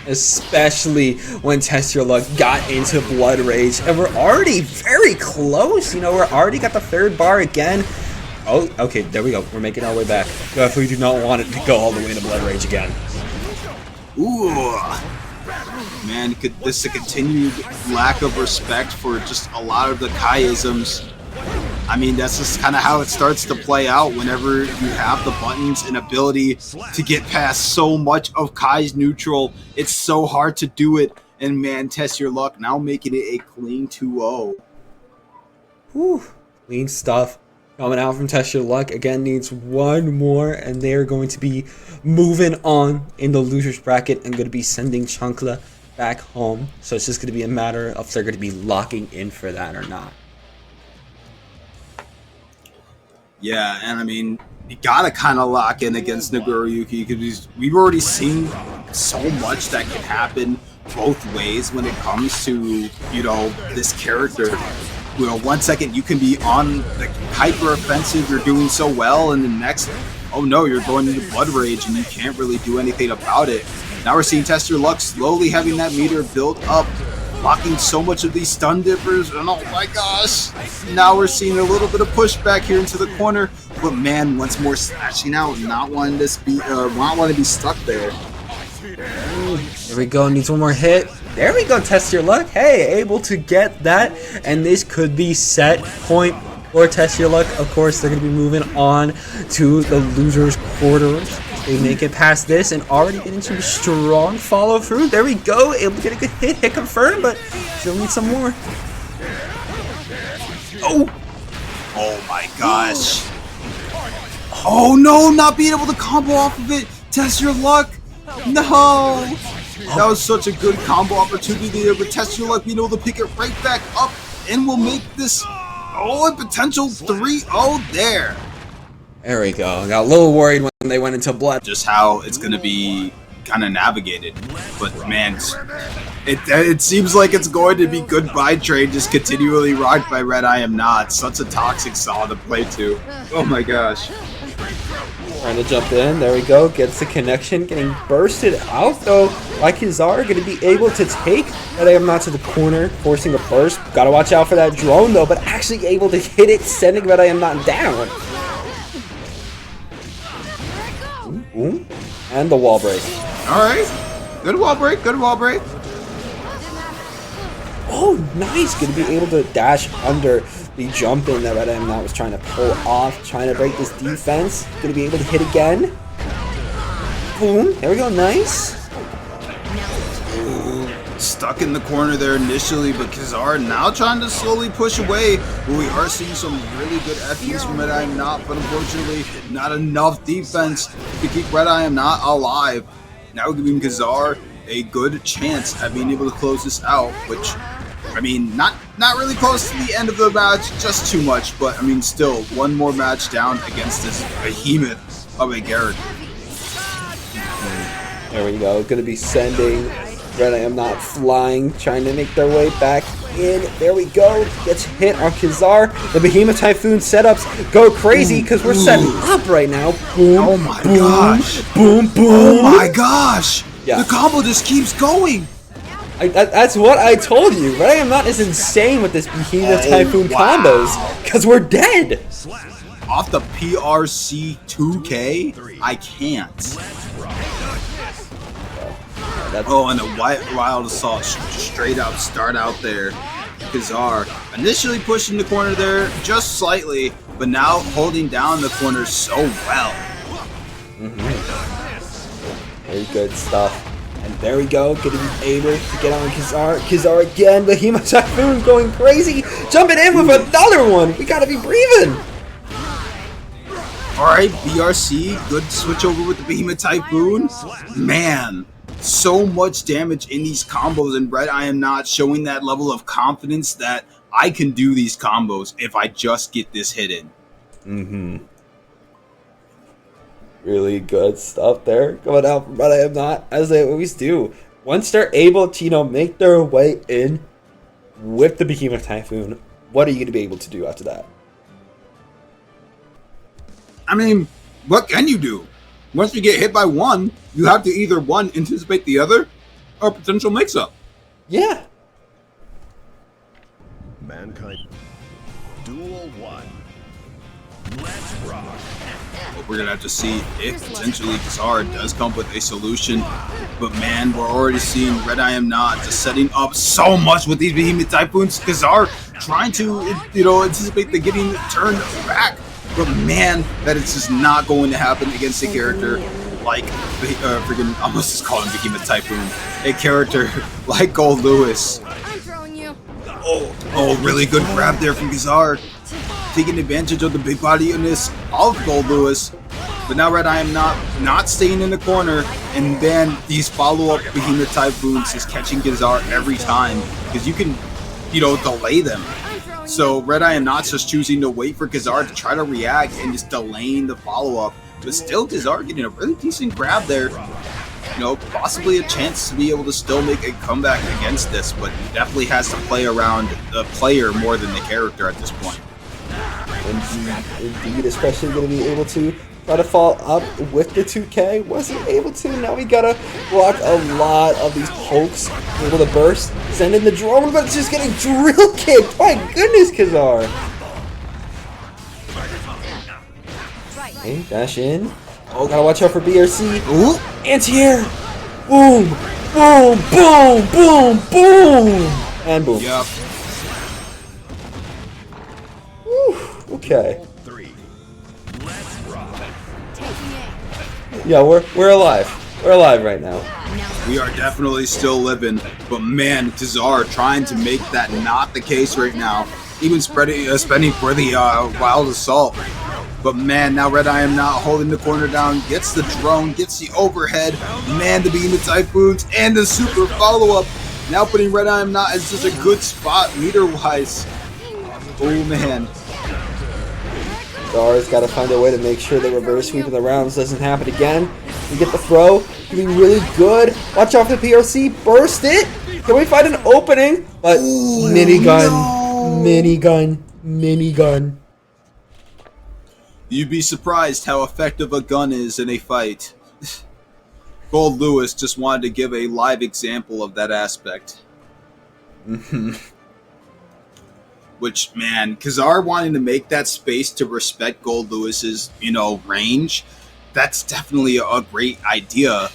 Especially when TestyourLuck got into Blood Rage, and we're already very close. We're already got the third bar again. Oh, okay, there we go. We're making our way back. Definitely do not want it to go all the way into Blood Rage again. Ooh. Man, this is a continued lack of respect for just a lot of the Kai-isms. I mean, that's just kind of how it starts to play out whenever you have the buttons and ability to get past so much of Kai's neutral. It's so hard to do it. And man, TestyourLuck now making it a clean 2-0. Whew. Clean stuff. Coming out from TestyourLuck, again needs one more, and they're going to be moving on in the losers bracket and going to be sending Chancla back home. So it's just going to be a matter of if they're going to be locking in for that or not. Yeah, and I mean, you gotta kind of lock in against Nagoriyuki because we've already seen so much that can happen both ways when it comes to, this character. 1 second you can be on the hyper offensive, you're doing so well, and the next, oh no, you're going into Blood Rage and you can't really do anything about it. Now we're seeing TestyourLuck slowly having that meter build up, blocking so much of these stun dippers, and oh my gosh, now we're seeing a little bit of pushback here into the corner, but man, once more slashing out, not wanting to be stuck there. Here we go, needs one more hit. There we go, TestyourLuck. Hey, able to get that, and this could be set point for TestyourLuck. Of course, they're going to be moving on to the losers quarters. They make it past this and already getting some strong follow through. There we go, able to get a good hit confirmed, but still need some more. Oh my gosh. Oh no, not being able to combo off of it. TestyourLuck. No. That was such a good combo opportunity there, but TestyourLuck being able to pick it right back up and will make this, a potential 3-0 there. There we go. I got a little worried when they went into blood. Just how it's going to be kind of navigated. But man, it seems like it's going to be goodbye train just continually rocked by RedIAmNot. Such a toxic saw to play to. Oh my gosh. Trying to jump in. There we go. Gets the connection. Getting bursted out though by Kizzaar. Going to be able to take RedIAmNot to the corner, forcing the burst. Got to watch out for that drone though, but actually able to hit it, sending RedIAmNot down. Ooh. And the wall break. Alright. Good wall break. Good wall break. Oh, nice. Going to be able to dash under the jump in that RedIAmNot was trying to pull off. Trying to break this defense. Going to be able to hit again. Boom. There we go. Nice. Ooh, stuck in the corner there initially, but Kizzaar now trying to slowly push away. But we are seeing some really good FPs from RedIAmNot, but unfortunately not enough defense to keep RedIAmNot alive. Now giving Kizzaar a good chance at being able to close this out, which, I mean, not really close to the end of the match, just too much, but I mean, still, one more match down against this behemoth of a character. There we go. Going to be sending RedIAmNot flying, trying to make their way back in. There we go. Gets hit on Kizzaar. The Behemoth Typhoon setups go crazy because we're setting up right now. Boom. Oh my boom, gosh. Boom, boom. Oh my gosh. Yeah. The combo just keeps going. That's what I told you. RedIAmNot is insane with this Behemoth Typhoon combos because we're dead. off the PRC 2K, I can't. Oh, and a wild assault, straight up start out there. Kizzaar initially pushing the corner there just slightly, but now holding down the corner so well. Very good stuff. And there we go, getting able to get on Kizzaar. Kizzaar again, Behemoth Typhoon going crazy, jumping in with another one. We gotta be breathing. Alright, BRC, good switch over with the Behemoth Typhoon. Man, so much damage in these combos, and RedIAmNot showing that level of confidence that I can do these combos if I just get this hidden. Really good stuff there going out from RedIAmNot, as they always do. Once they're able to, make their way in with the Behemoth Typhoon, what are you going to be able to do after that? I mean, what can you do? Once you get hit by one, you have to either, one, anticipate the other, or potential mix-up. Yeah. Mankind. Duel 1. Let's rock. But we're going to have to see if potentially Kizzaar does come with a solution. But man, we're already seeing RedIAmNot just setting up so much with these Behemoth Typhoons. Kizzaar trying to, anticipate the getting turned back. But man, that is just not going to happen against a character like, freaking, I almost just call him Behemoth Typhoon. A character like Goldlewis. I'm throwing you. Oh, really good grab there from Kizzaar. Taking advantage of the big bodiness of Goldlewis. But now RedIAmNot not staying in the corner, and then these follow-up Behemoth Typhoons is catching Kizzaar every time, because you can, delay them. So RedIAmNot's just choosing to wait for Kizzaar to try to react and just delaying the follow-up. But still Kizzaar getting a really decent grab there. Possibly a chance to be able to still make a comeback against this, but he definitely has to play around the player more than the character at this point. Indeed, especially going to be able to try to follow up with the 2K. Wasn't able to. Now we gotta block a lot of these pokes. Able to burst, send in the drone, but it's just getting drill kicked. My goodness, Kizzaar. Okay, dash in. Oh, gotta watch out for BRC. Ooh! Anti-air. Boom, boom, boom, boom, boom, and boom. Yep. Okay. 3. Let's rock. Yeah, we're alive. We're alive right now. We are definitely still living, but man, Kizzaar trying to make that not the case right now. Even spending for the wild assault. But man, now RedIAmNot holding the corner down, gets the drone, gets the overhead. Man, the Behemoth Typhoons and the super follow-up. Now putting RedIAmNot in such a good spot meter-wise. Oh man. Kizzaar's got to find a way to make sure the reverse sweep of the rounds doesn't happen again. We get the throw. Can be really good. Watch out for the PRC. Burst it. Can we find an opening? But minigun. No. Minigun. You'd be surprised how effective a gun is in a fight. Goldlewis just wanted to give a live example of that aspect. Which, man, Kizzaar wanting to make that space to respect Goldlewis's, range, that's definitely a great idea,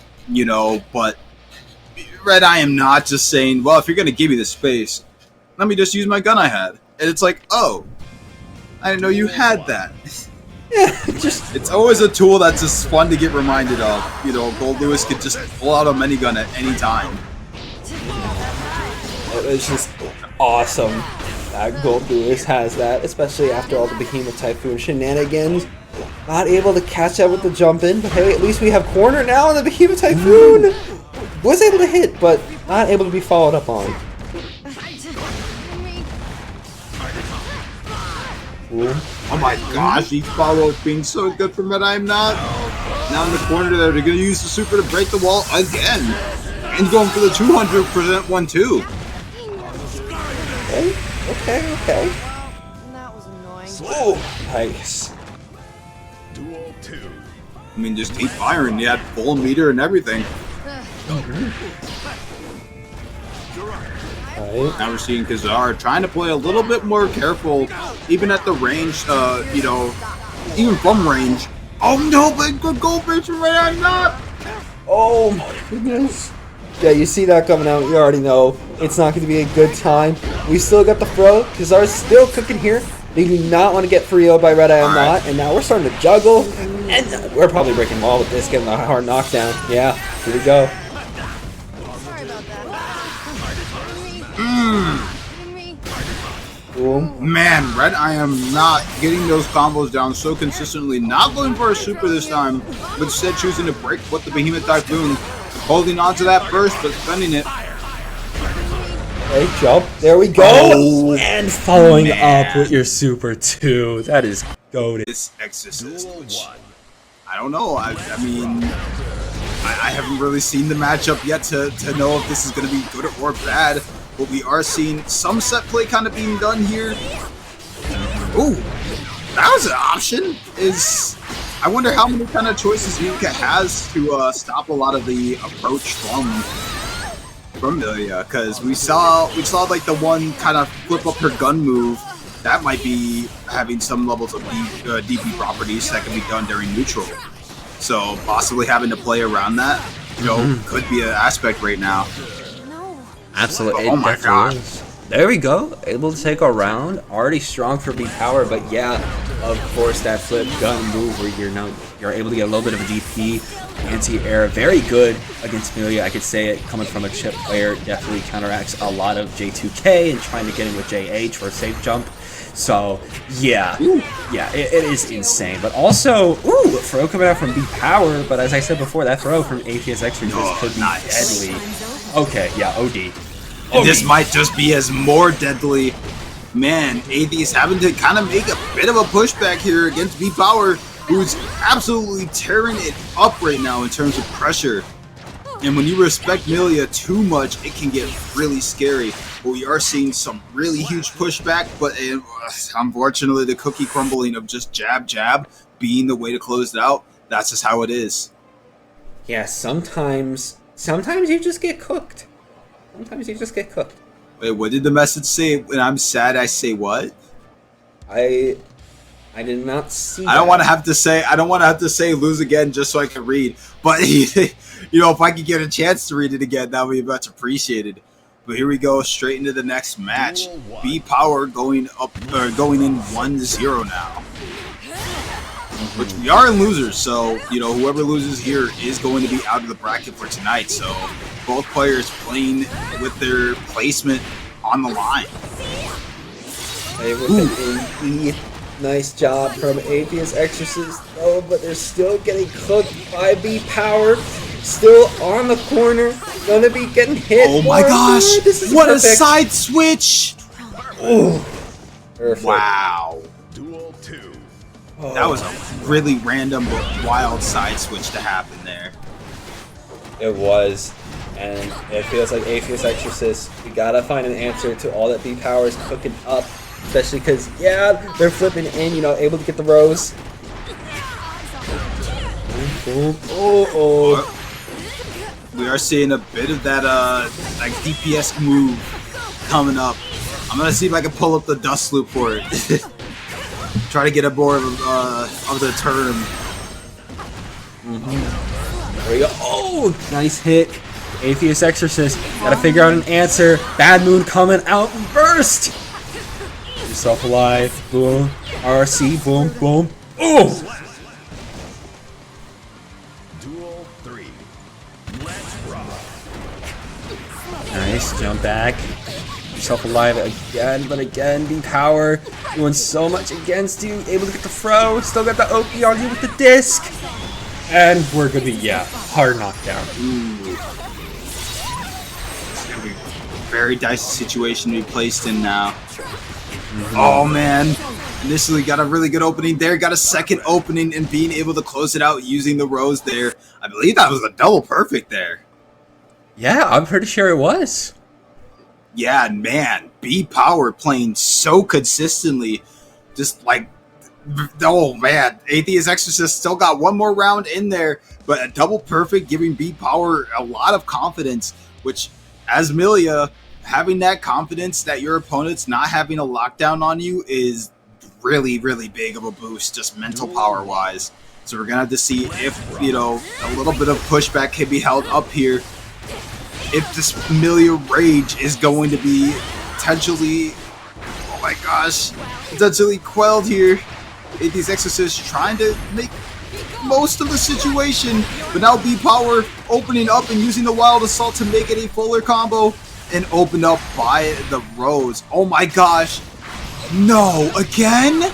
but RedIAmNot just saying, well, if you're going to give me the space, let me just use my gun I had. And it's like, oh, I didn't know you had that. Yeah, It's always a tool that's just fun to get reminded of. Goldlewis could just pull out a minigun at any time. It's just awesome that Goldlewis has that, especially after all the Behemoth Typhoon shenanigans. Not able to catch up with the jump in, but hey, at least we have corner now, and the Behemoth Typhoon was able to hit, but not able to be followed up on. Ooh. Oh my gosh, each follow-up being so good from RedIAmNot. Now in the corner there, they're going to use the super to break the wall again. And going for the 200% one too. Okay. That was annoying. Oh, nice. Duel 2. I mean, just keep firing. They had full meter and everything. Right. Now we're seeing Kizzaar trying to play a little bit more careful, even at the range, even from range. Oh no, but good goal bridge from RedIAmNot. Oh my goodness. Yeah, you see that coming out. You already know it's not going to be a good time. We still got the throw. Kizzaar's still cooking here. They do not want to get 3-0'd by RedIAmNot. Right. And now we're starting to juggle. And we're probably breaking wall with this, getting a hard knockdown. Yeah, here we go. Sorry about that. Boom. Man, RedIAmNot getting those combos down so consistently. Not going for a super this time, but instead choosing to break with the Behemoth Typhoon. Holding on to that burst, but spending it. Hey, jump. There we go. Oh, and following man. up with your super 2. That is goated. This Exorcist, which I don't know. I mean, I haven't really seen the matchup yet to know if this is going to be good or bad. But we are seeing some set play kind of being done here. Ooh, that was an option. I wonder how many kind of choices Unika has to stop a lot of the approach from Millia, because we saw like the one kind of flip up her gun move that might be having some levels of DP properties that can be done during neutral. So possibly having to play around that, could be an aspect right now. Absolutely. Oh my gosh. There we go. Able to take a round. Already strong for beat power, but yeah, of course that flip gun move where you're able to get a little bit of a DP anti-air. Very good against Millia. I could say it coming from a chip player definitely counteracts a lot of J2K and trying to get in with JH for a safe jump. So yeah, it is insane. But also, throw coming out from beat power. But as I said before, that throw from AtheistExorcist could be deadly. Okay, yeah, OD. And this might just be as more deadly. Man, Atheist having to kind of make a bit of a pushback here against B-Power, who's absolutely tearing it up right now in terms of pressure. And when you respect Millia too much, it can get really scary. But we are seeing some really huge pushback, but unfortunately the cookie crumbling of just jab being the way to close it out, that's just how it is. Yeah, sometimes you just get cooked. Sometimes you just get cooked. Wait, what did the message say? When I'm sad, I say what? I did not see. I don't want to have to say lose again just so I can read. But if I could get a chance to read it again, that would be much appreciated. But here we go, straight into the next match. B Power going in 1-0 now. Which we are in losers, so whoever loses here is going to be out of the bracket for tonight. So both players playing with their placement on the line. Hey, nice job from AtheistExorcist, though, but they're still getting cooked by B Power. Still on the corner, gonna be getting hit. Oh my gosh! This is what perfect. a side switch! Oh, perfect. Wow. Duel 2. Oh. That was a really random but wild side switch to happen there. It was, and it feels like AtheistExorcist, we gotta find an answer to all that B Power is cooking up, especially because they're flipping in, able to get the rows. Oh. We are seeing a bit of that like DPS move coming up. I'm gonna see if I can pull up the dust loop for it. Try to get aboard of the term. There we go. Oh, nice hit. AtheistExorcist, gotta figure out an answer. Bad Moon coming out and burst. Yourself alive. Boom. RC. Boom. Boom. Oh. Duel 3. Let's rock. Nice jump back. Yourself alive again, but again, B Power doing so much against you. Able to get the throw. Still got the Oki on you with the disc. And we're gonna be, hard knockdown. It's gonna be a very dicey situation to be placed in now. Oh man. Initially got a really good opening there, got a second opening, and being able to close it out using the rows there. I believe that was a double perfect there. Yeah, I'm pretty sure it was. Yeah, man, B Power playing so consistently, just like, oh man, AtheistExorcist still got one more round in there, but a double perfect giving B Power a lot of confidence, which as Millia, having that confidence that your opponent's not having a lockdown on you is really, really big of a boost, just mental power-wise. So we're going to have to see if, you know, a little bit of pushback can be held up here. If this Millia rage is going to be potentially, oh my gosh, potentially quelled here. AtheistExorcist trying to make most of the situation, but now B-Power opening up and using the Wild Assault to make it a fuller combo and opened up by the Rose. Oh my gosh. No, again?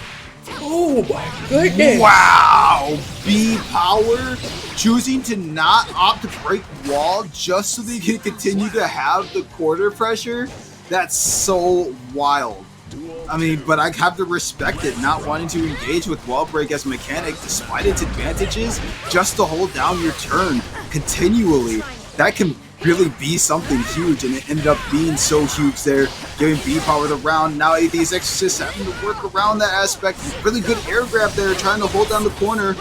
Oh my goodness! Wow! B-Power choosing to not opt to break wall just so they can continue to have the quarter pressure. That's so wild. I mean, but I have to respect it, not wanting to engage with wall break as a mechanic despite its advantages, just to hold down your turn continually. That can really be something huge, and it ended up being so huge there, giving B-Power the round. Now AtheistExorcist having to work around that aspect. Really good air grab there, trying to hold down the corner.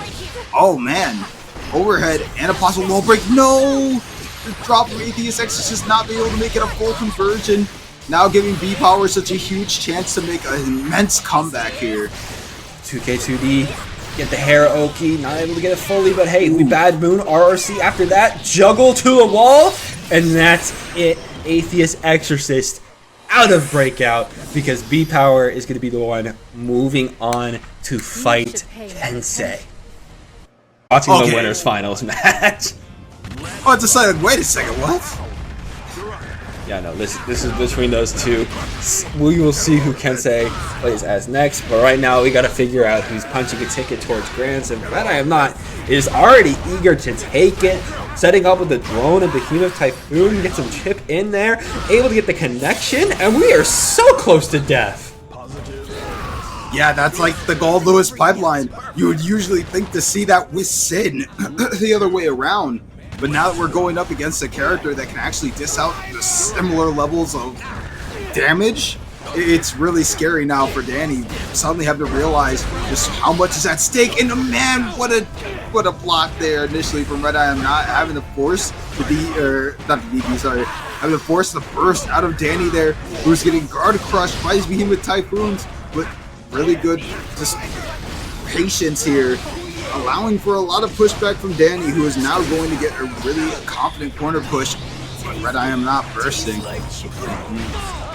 Oh man, overhead and a possible wall break. No! The drop from AtheistExorcist not being able to make it a full conversion. Now giving B-Power such a huge chance to make an immense comeback here. 2K2D, get the hair Oki, not able to get it fully, but hey, we bad moon, RRC after that, juggle to a wall, and that's it. AtheistExorcist out of Breakout, because B-Power is going to be the one moving on to fight Kensei. Watching the winners finals match. Oh, it's decided, wait a second, what? Yeah, no, this is between those two. We will see who Kensei plays as next, but right now we gotta figure out who's punching a ticket towards Grands, and RedIAmNot is already eager to take it, setting up with the drone and Behemoth Typhoon, get some chip in there, able to get the connection, and we are so close to death. Yeah, that's like the Goldlewis pipeline. You would usually think to see that with Sin the other way around. But now that we're going up against a character that can actually dish out the similar levels of damage, it's really scary now for Dany. Suddenly have to realize just how much is at stake. And man, what a block there initially from RedIAmNot, having to force the having to force the burst out of Dany there, who's getting guard crushed by his Behemoth Typhoons. But really good just patience here, allowing for a lot of pushback from Dany, who is now going to get a really confident corner push, but RedIAmNot bursting.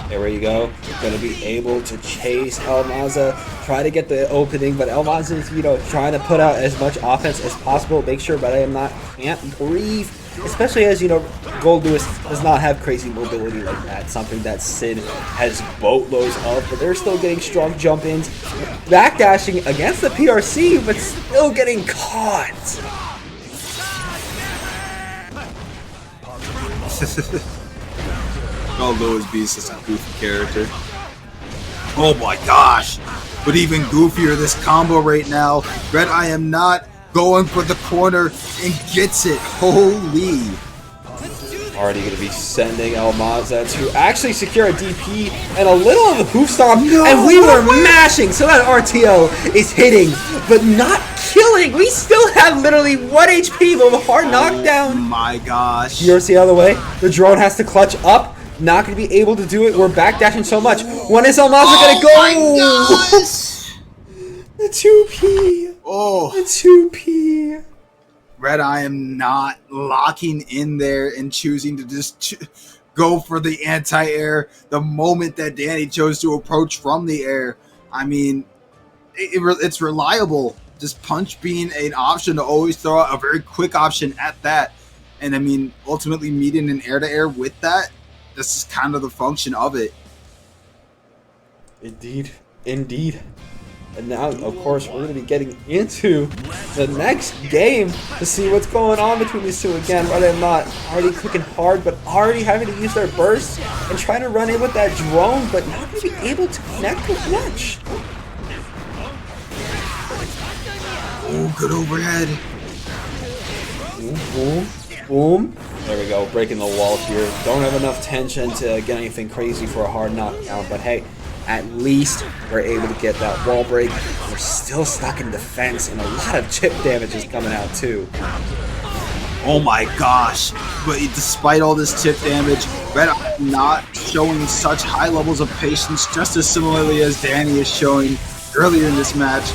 There we go. Going to be able to chase Maza, try to get the opening, but Maza is, you know, trying to put out as much offense as possible, make sure RedIAmNot can't breathe, especially as, you know, Goldlewis does not have crazy mobility like that, something that Sid has boatloads of, but they're still getting strong jump-ins, backdashing against the PRC, but still getting caught. Goldlewis beats such a goofy character. Oh my gosh! But even goofier, this combo right now. RedIAmNot going for the corner and gets it. Holy! Already going to be sending Maza to actually secure a DP and a little of a poof stomp, and we were mashing, so that RTO is hitting, but not killing. We still have literally 1 HP, but a hard knockdown. Oh my gosh. PRC out of the way. The drone has to clutch up. Not going to be able to do it. We're backdashing so much. When is Maza going to go? Oh my gosh! The 2P. Oh. The 2P. RedIAmNot locking in there and choosing to just go for the anti-air the moment that Dany chose to approach from the air. I mean, it's reliable. Just punch being an option to always throw out a very quick option at that. And I mean, ultimately meeting an air-to-air with that, this is kind of the function of it. Indeed. Indeed. And now, of course, we're going to be getting into the next game to see what's going on between these two again. RedIAmNot already clicking hard, but already having to use their burst and trying to run in with that drone, but not going to be able to connect with much. Oh, good overhead. Boom, boom, boom. There we go, breaking the wall here. Don't have enough tension to get anything crazy for a hard knockdown, but hey, at least we're able to get that wall break. We're still stuck in defense, and a lot of chip damage is coming out too. Oh my gosh. But despite all this chip damage, RedIAmNot showing such high levels of patience, just as similarly as Dany is showing. earlier in this match.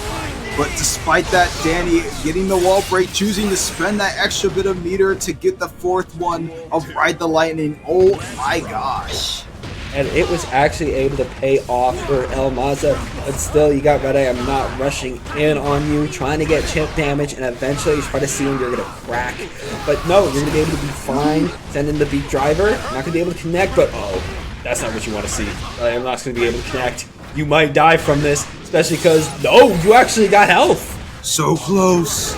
But despite that, Dany getting the wall break, choosing to spend that extra bit of meter to get the fourth one of Ride the Lightning. Oh my gosh. And it was actually able to pay off for Maza, but still you got RedIAmNot rushing in on you, trying to get chip damage, and eventually you try to see when you're going to crack. But no, you're going to be able to be fine, send in the beat driver, not going to be able to connect, but oh, that's not what you want to see. RedIAmNot's going to be able to connect. You might die from this, especially because, no, you actually got health. So close.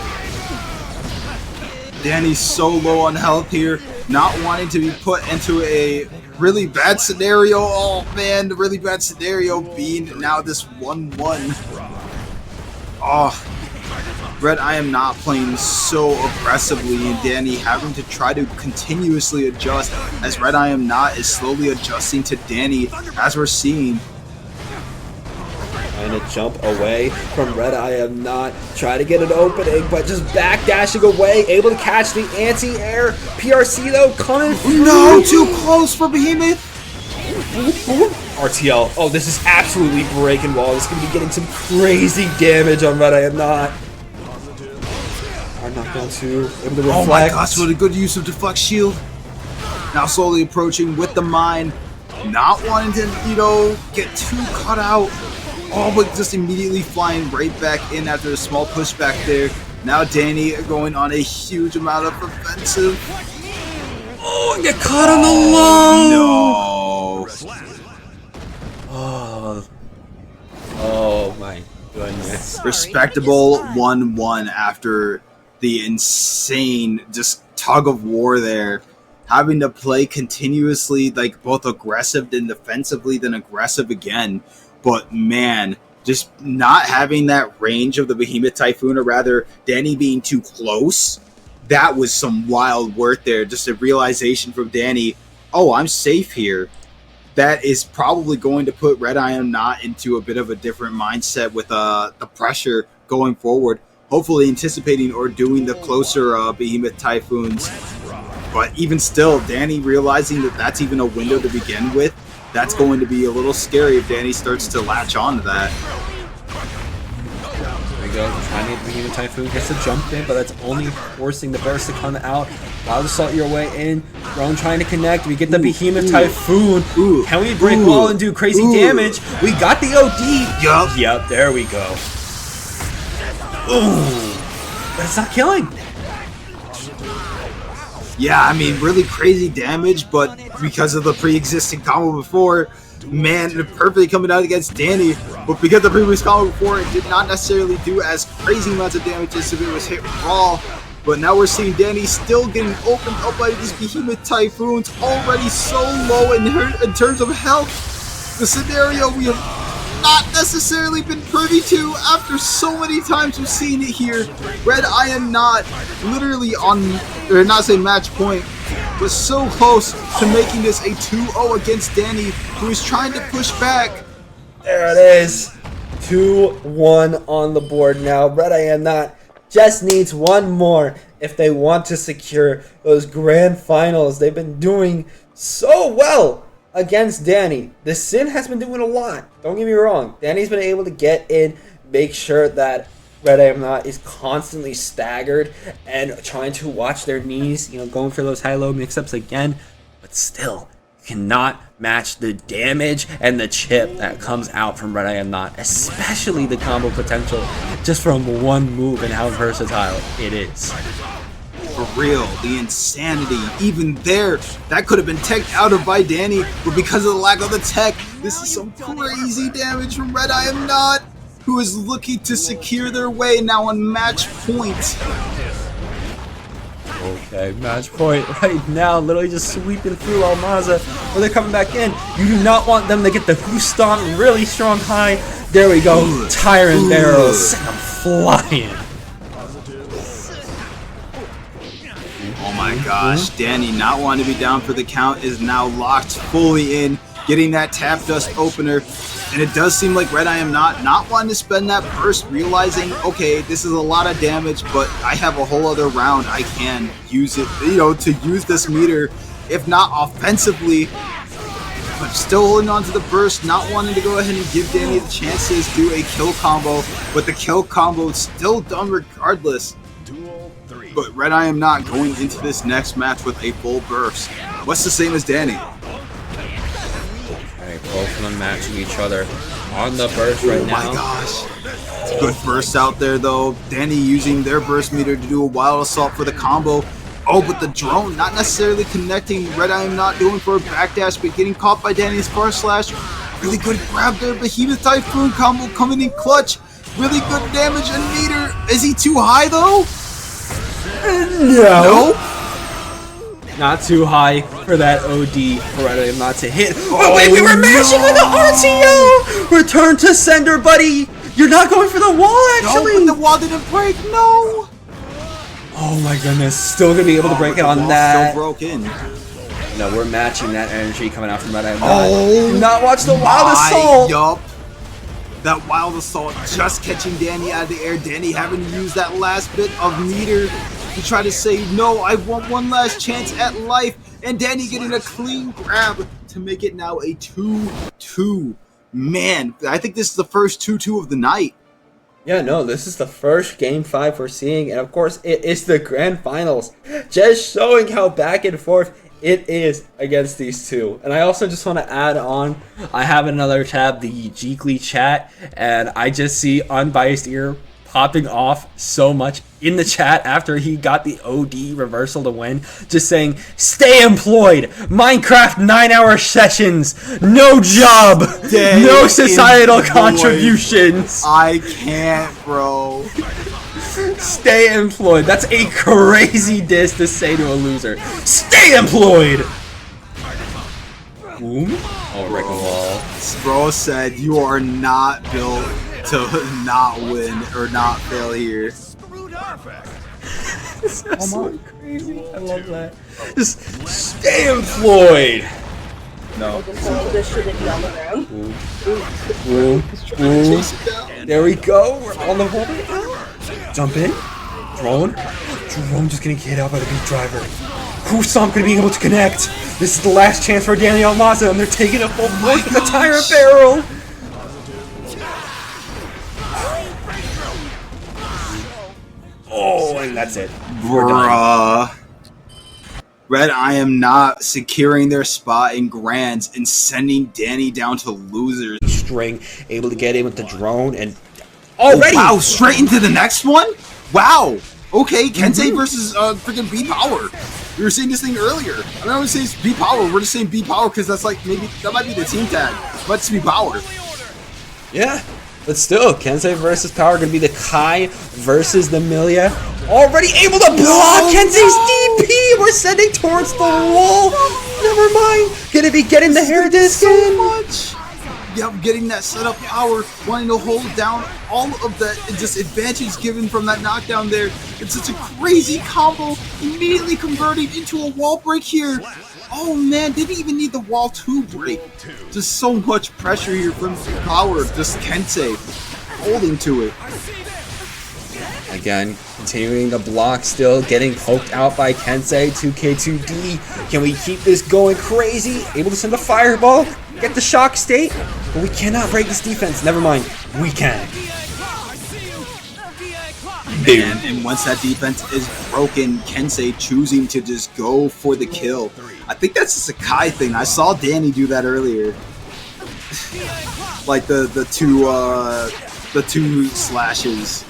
Dany's so low on health here, not wanting to be put into a really bad scenario. Oh man, the really bad scenario being now this 1-1. Oh, RedIAmNot playing so aggressively and Dany having to try to continuously adjust as RedIAmNot is slowly adjusting to Dany as we're seeing. Trying to jump away from RedIAmNot, try to get an opening, but just backdashing away, able to catch the anti-air. PRC though coming through. No, too close for Behemoth. RTL. Oh, this is absolutely breaking wall. This is going to be getting some crazy damage on RedIAmNot. Are not going to able to reflect. Oh my gosh, what a good use of deflect shield. Now slowly approaching with the mine, not wanting to, get too cut out. Oh, but just immediately flying right back in after a small pushback there. Now Dany going on a huge amount of offensive. Oh, and get caught on the low. No. Oh my goodness. Respectable 1-1 after the insane just tug of war there. Having to play continuously, like both aggressive and defensively, then aggressive again. But man, just not having that range of the Behemoth Typhoon, or rather Dany being too close, that was some wild work there. Just a realization from Dany, oh, I'm safe here. That is probably going to put RedIAmNot into a bit of a different mindset with the pressure going forward. Hopefully anticipating or doing the closer Behemoth Typhoons. But even still, Dany realizing that that's even a window to begin with, that's going to be a little scary if Dany starts to latch on to that. There we go. Trying to get the Behemoth Typhoon. Gets a jump in, but that's only forcing the burst to come out. Allow to salt your way in. Drone trying to connect. We get the Behemoth Typhoon. Can we break wall and do crazy damage? We got the OD. Yup, there we go. Ooh. But it's not killing. Yeah, I mean, really crazy damage, but because of the pre-existing combo before, man, perfectly coming out against Dany. But because the previous combo before, it did not necessarily do as crazy amounts of damage as if it was hit raw. But now we're seeing Dany still getting opened up by these Behemoth Typhoons, already so low in terms of health. The scenario we have not necessarily been privy to after so many times we've seen it here. RedIAmNot literally on, or not say match point, was so close to making this a 2-0 against Dany, who is trying to push back. There it is. 2-1 on the board now. RedIAmNot just needs one more if they want to secure those grand finals. They've been doing so well against Dany. The Sin has been doing a lot. Don't get me wrong. Dany's been able to get in, make sure that RedIAmNot is constantly staggered and trying to watch their knees, going for those high-low mix-ups again. But still, cannot match the damage and the chip that comes out from RedIAmNot, especially the combo potential just from one move and how versatile it is. For real, the insanity, even there, that could have been teched out of by Dany, but because of the lack of the tech, this is some crazy damage from RedIAmNot, who is looking to secure their way now on match point. Okay, match point right now, literally just sweeping through Maza, but they're coming back in. You do not want them to get the who stomp really strong high. There we go, Tyrant Barrels, send them flying. Oh my gosh, Dany not wanting to be down for the count is now locked fully in, getting that tap dust opener. And it does seem like RedIAmNot not wanting to spend that burst, realizing, okay, this is a lot of damage, but I have a whole other round. I can use it, to use this meter, if not offensively. But but still holding on to the burst, not wanting to go ahead and give Dany the chance to do a kill combo, but the kill combo is still done regardless. But RedIAmNot going into this next match with a full burst. What's the same as Dany? Alright, both of them matching each other on the burst right now. Oh my gosh. Good burst out there though. Dany using their burst meter to do a wild assault for the combo. Oh, but the drone not necessarily connecting. RedIAmNot doing for a backdash, but getting caught by Dany's far slash. Really good grab there. Behemoth Typhoon combo coming in clutch. Really good damage and meter. Is he too high though? No. Not too high for that OD for RedIAmNot to hit. Oh wait, we were mashing with the RTO! Return to sender, buddy! You're not going for the wall, actually! No, but the wall didn't break, no! Oh my goodness, still gonna be able to break it on that. Still broke in. No, we're matching that energy coming out from RedIAmNot. Oh, do not watch the wild assault! Yup. That wild assault just catching Dany out of the air. Dany having to use that last bit of meter to try to say, no, I want one last chance at life. And Dany getting a clean grab to make it now a 2-2. Man, I think this is the first 2-2 of the night. Yeah, no, this is the first Game 5 we're seeing, and of course, it is the Grand Finals. Just showing how back and forth it is against these two. And I also just want to add on, I have another tab, the Geekly chat, and I just see Unbiased Ear popping off so much in the chat after he got the OD reversal to win, just saying, stay employed, Minecraft 9-hour sessions, no job, no societal contributions. I can't, bro. Stay employed. That's a crazy diss to say to a loser. Stay employed. Boom. Oh, wreck a wall. Bro said you are not built to not win or not fail here. This is so crazy. I love that. Just stay employed. No. Boom. Boom. There we go. We're on the wall right now. Jump in. Drone. Drone just getting hit out by the beat driver. Who's not going to be able to connect? This is the last chance for Dany on Maza, and they're taking a full push with the tire barrel. Oh, and that's it. Bruh. RedIAmNot securing their spot in Grands and sending Dany down to losers. String able to get in with the drone and already. Oh, wow, straight into the next one? Wow. Okay, Kensei versus freaking B Power. We were saying this thing earlier. I'm not gonna say it's B Power. We're just saying B Power because that's like maybe that might be the team tag. But it's B Power. Yeah, but still, Kensei versus Power gonna be the Kai versus the Millia. Already able to block Kensei's DP. We're sending towards the wall. Never mind. Gonna be getting the hair disc in. Much. Yep, getting that setup power, wanting to hold down all of that just advantage given from that knockdown there. It's such a crazy combo, immediately converting into a wall break here. Oh man, didn't even need the wall to break. Just so much pressure here from Power, just Kensei holding to it. Again, continuing the block, still getting poked out by Kensei. 2K2D. Can we keep this going crazy? Able to send a fireball, get the shock state, but we cannot break this defense. Never mind, we can. And once that defense is broken, Kensei choosing to just go for the kill. I think that's just a Kai thing. I saw Dany do that earlier. Like the two slashes.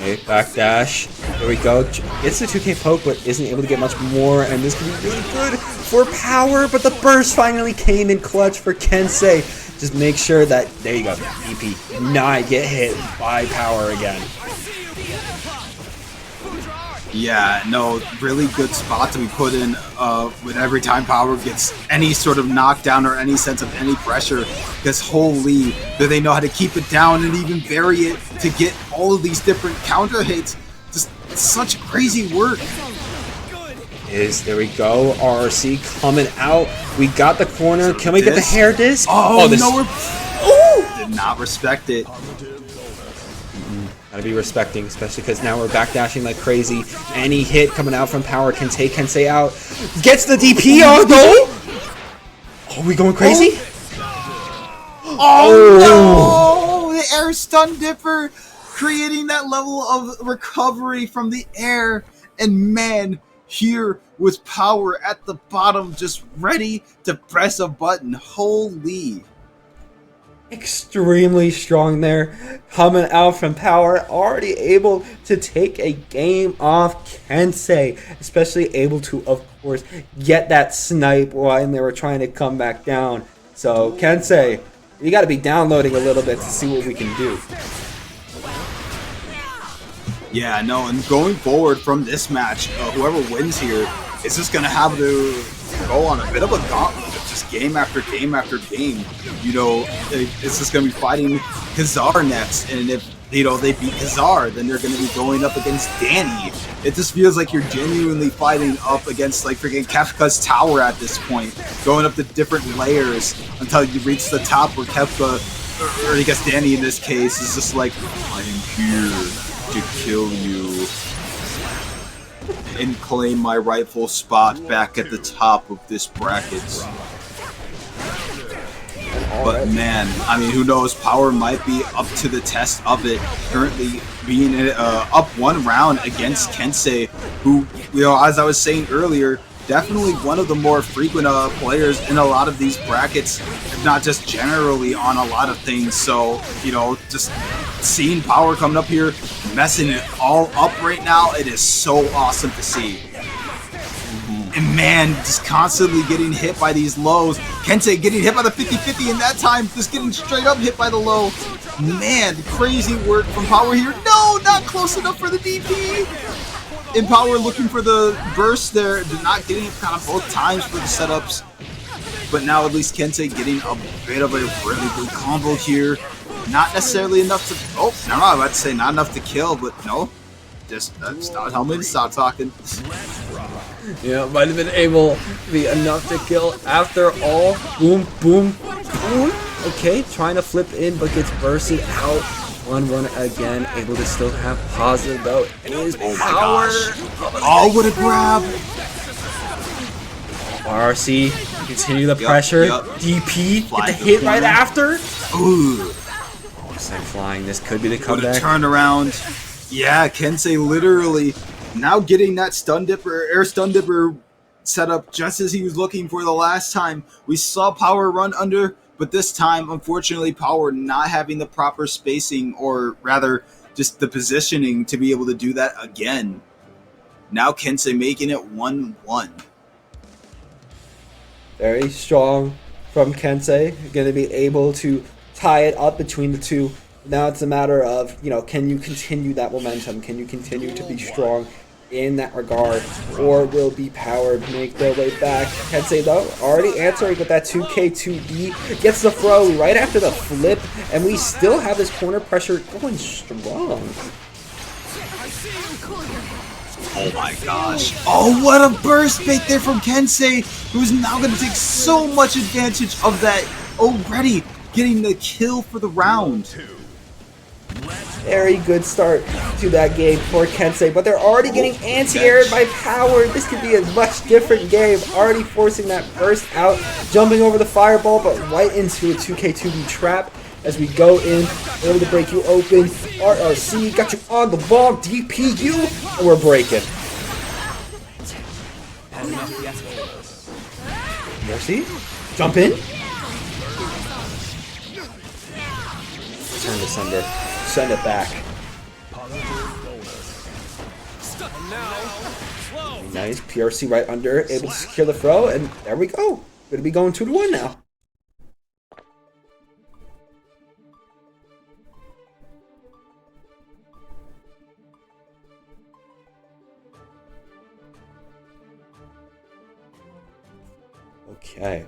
Okay, backdash. There we go. Gets the 2K poke, but isn't able to get much more. And this could be really good for Power, but the burst finally came in clutch for Kensei. Just make sure that, there you go, EP, not get hit by Power again. Yeah, no, really good spot to be put in with every time Power gets any sort of knockdown or any sense of any pressure. Because holy, do they know how to keep it down and even vary it to get all of these different counter hits. Just such crazy work. There we go, RRC coming out. We got the corner. Can we get the hair disc? Oh, this. no, did not respect it. Gotta be respecting, especially because now we're backdashing like crazy. Any hit coming out from Power can take Kensei out. Gets the DP off though! Are we going crazy? Oh no! The air stun dipper creating that level of recovery from the air. And man, here was Power at the bottom just ready to press a button. Holy. Extremely strong there, coming out from Power, already able to take a game off Kensei, especially able to, of course, get that snipe when they were trying to come back down. So Kensei, you got to be downloading a little bit to see what we can do. Yeah, no, and going forward from this match, whoever wins here is just going to have to go on a bit of a gauntlet of just game after game after game. You know, it's just going to be fighting Kizzaar next, and if, you know, they beat Kizzaar, then they're going to be going up against Dany. It just feels like you're genuinely fighting up against, like, freaking Kefka's tower at this point, going up the different layers until you reach the top where Kefka, or I guess Dany in this case, is just like, I am here to kill you and claim my rightful spot back at the top of this bracket. But man, I mean, who knows? Power might be up to the test of it. Currently being up 1 round against Kensei, who, you know, as I was saying earlier, definitely one of the more frequent players in a lot of these brackets, if not just generally on a lot of things. So, you know, just seeing Power coming up here, messing it all up right now, it is so awesome to see. And man, just constantly getting hit by these lows. Kensei getting hit by the 50-50 in that time, just getting straight up hit by the low. Man, crazy work from Power here. No, not close enough for the DP. And Power looking for the burst there, not getting it kind of both times for the setups. But now at least Kensei getting a bit of a really good combo here. Not necessarily enough to... Oh, no, I was about to say not enough to kill, but no. Just tell me to stop talking. Yeah, might have been able to be enough to kill after all. Boom, boom, boom. Okay, trying to flip in, but gets bursted out. 1-1 again, able to still have positive though. Is Power. Oh, what a grab! RRC, continue the pressure. DP, get the hit right after. Ooh. Side flying, this could be the What a comeback. turnaround. Yeah, Kensei literally now getting that stun dipper, air stun dipper set up just as he was looking for the last time. We saw Power run under, but this time, unfortunately, Power not having the proper spacing, or rather, just the positioning to be able to do that again. Now Kensei making it 1-1. Very strong from Kensei. Going to be able to tie it up between the two. Now it's a matter of, you know, can you continue that momentum? Can you continue to be strong in that regard? Or will be Power make their way back? Kensei, though, already answering with that 2K2E. Gets the throw right after the flip. And we still have this corner pressure going strong. Oh my gosh. Oh, what a burst fake there from Kensei, who's now going to take so much advantage of that already, getting the kill for the round. Very good start to that game for Kensei, but they're already getting anti-aired by Power. This could be a much different game. Already forcing that burst out, jumping over the fireball, but right into a 2K2B trap as we go in, able to break you open. RRC got you on the ball, DPU, and we're breaking. Mercy, jump in. Turn to sender. Send it back. Nice. PRC right under. Able to secure the throw. And there we go. Going to be going 2-1 now. Okay.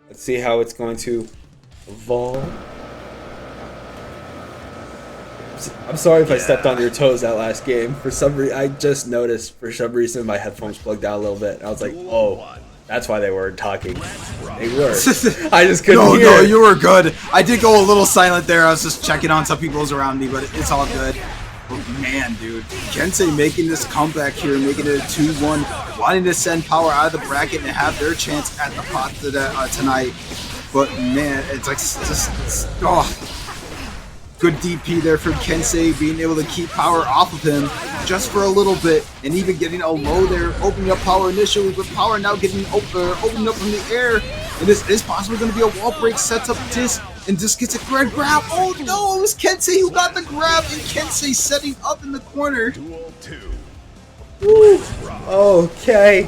Let's see how it's going to evolve. I'm sorry if I stepped on your toes that last game. For some reason, I just noticed for some reason my headphones plugged out a little bit. I was like, oh, that's why they weren't talking. They were. I just couldn't hear. No, you were good. I did go a little silent there. I was just checking on some people's around me, but it's all good. Man, dude, Kensei making this comeback here, making it a 2-1, wanting to send Power out of the bracket and have their chance at the pot tonight. But man, it's like good DP there from Kensei, being able to keep Power off of him just for a little bit, and even getting a low there, opening up Power initially, but Power now getting opening up from the air, and this is possibly going to be a wall break, sets up Dis, and Dis gets a great grab. Oh no, it was Kensei who got the grab, and Kensei setting up in the corner. Woo. Okay.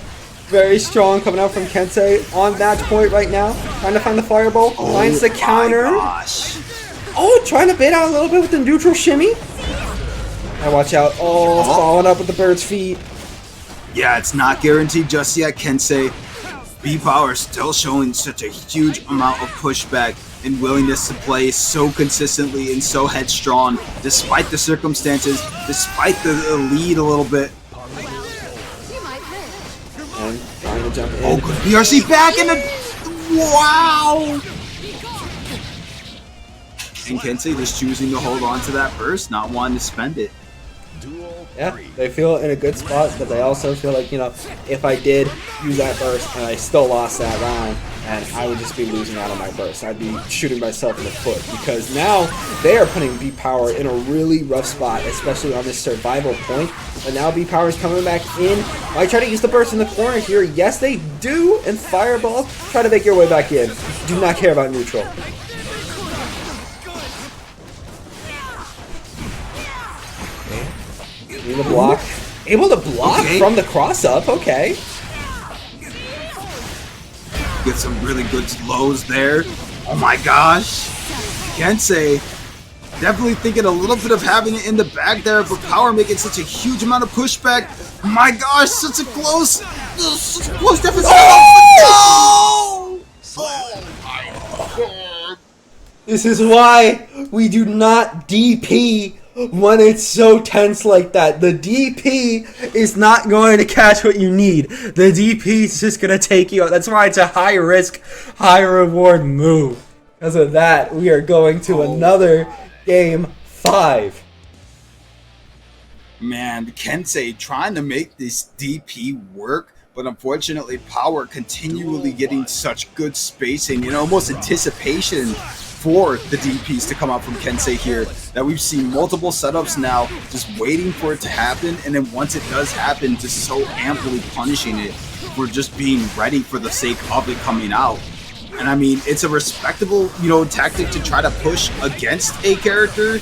Very strong coming out from Kensei on match point right now. Trying to find the fireball. Finds the counter. Gosh. Oh, trying to bait out a little bit with the neutral shimmy. Now watch out. Oh, following up with the bird's feet. Yeah, it's not guaranteed just yet, Kensei. B-Power still showing such a huge amount of pushback and willingness to play so consistently and so headstrong, despite the circumstances, despite the lead a little bit. And trying to jump in. Oh, good BRC back in the... Wow! And Kensei just choosing to hold on to that burst, not wanting to spend it. Yeah, they feel in a good spot, but they also feel like, you know, if I did use that burst and I still lost that round, and I would just be losing out on my burst. I'd be shooting myself in the foot, because now they are putting B-Power in a really rough spot, especially on this survival point. But now B-Power is coming back in. Might try to use the burst in the corner here. Yes, they do. And Fireball, try to make your way back in. Do not care about neutral. Able to block. Able to block from the cross-up. Okay. Get some really good lows there. Oh my gosh. Kensei definitely thinking a little bit of having it in the bag there, but Power making such a huge amount of pushback. My gosh, such a close deficit. Oh, no! Oh my god. This is why we do not DP when it's so tense like that. The DP is not going to catch what you need. The DP is just going to take you out. That's why it's a high risk, high reward move. Because of that, we are going to another game 5. Man, Kensei trying to make this DP work, but unfortunately Power continually getting such good spacing and almost anticipation for the DPs to come out from Kensei here, that we've seen multiple setups now, just waiting for it to happen, and then once it does happen, just so amply punishing it for just being ready for the sake of it coming out. And I mean, it's a respectable, you know, tactic to try to push against a character,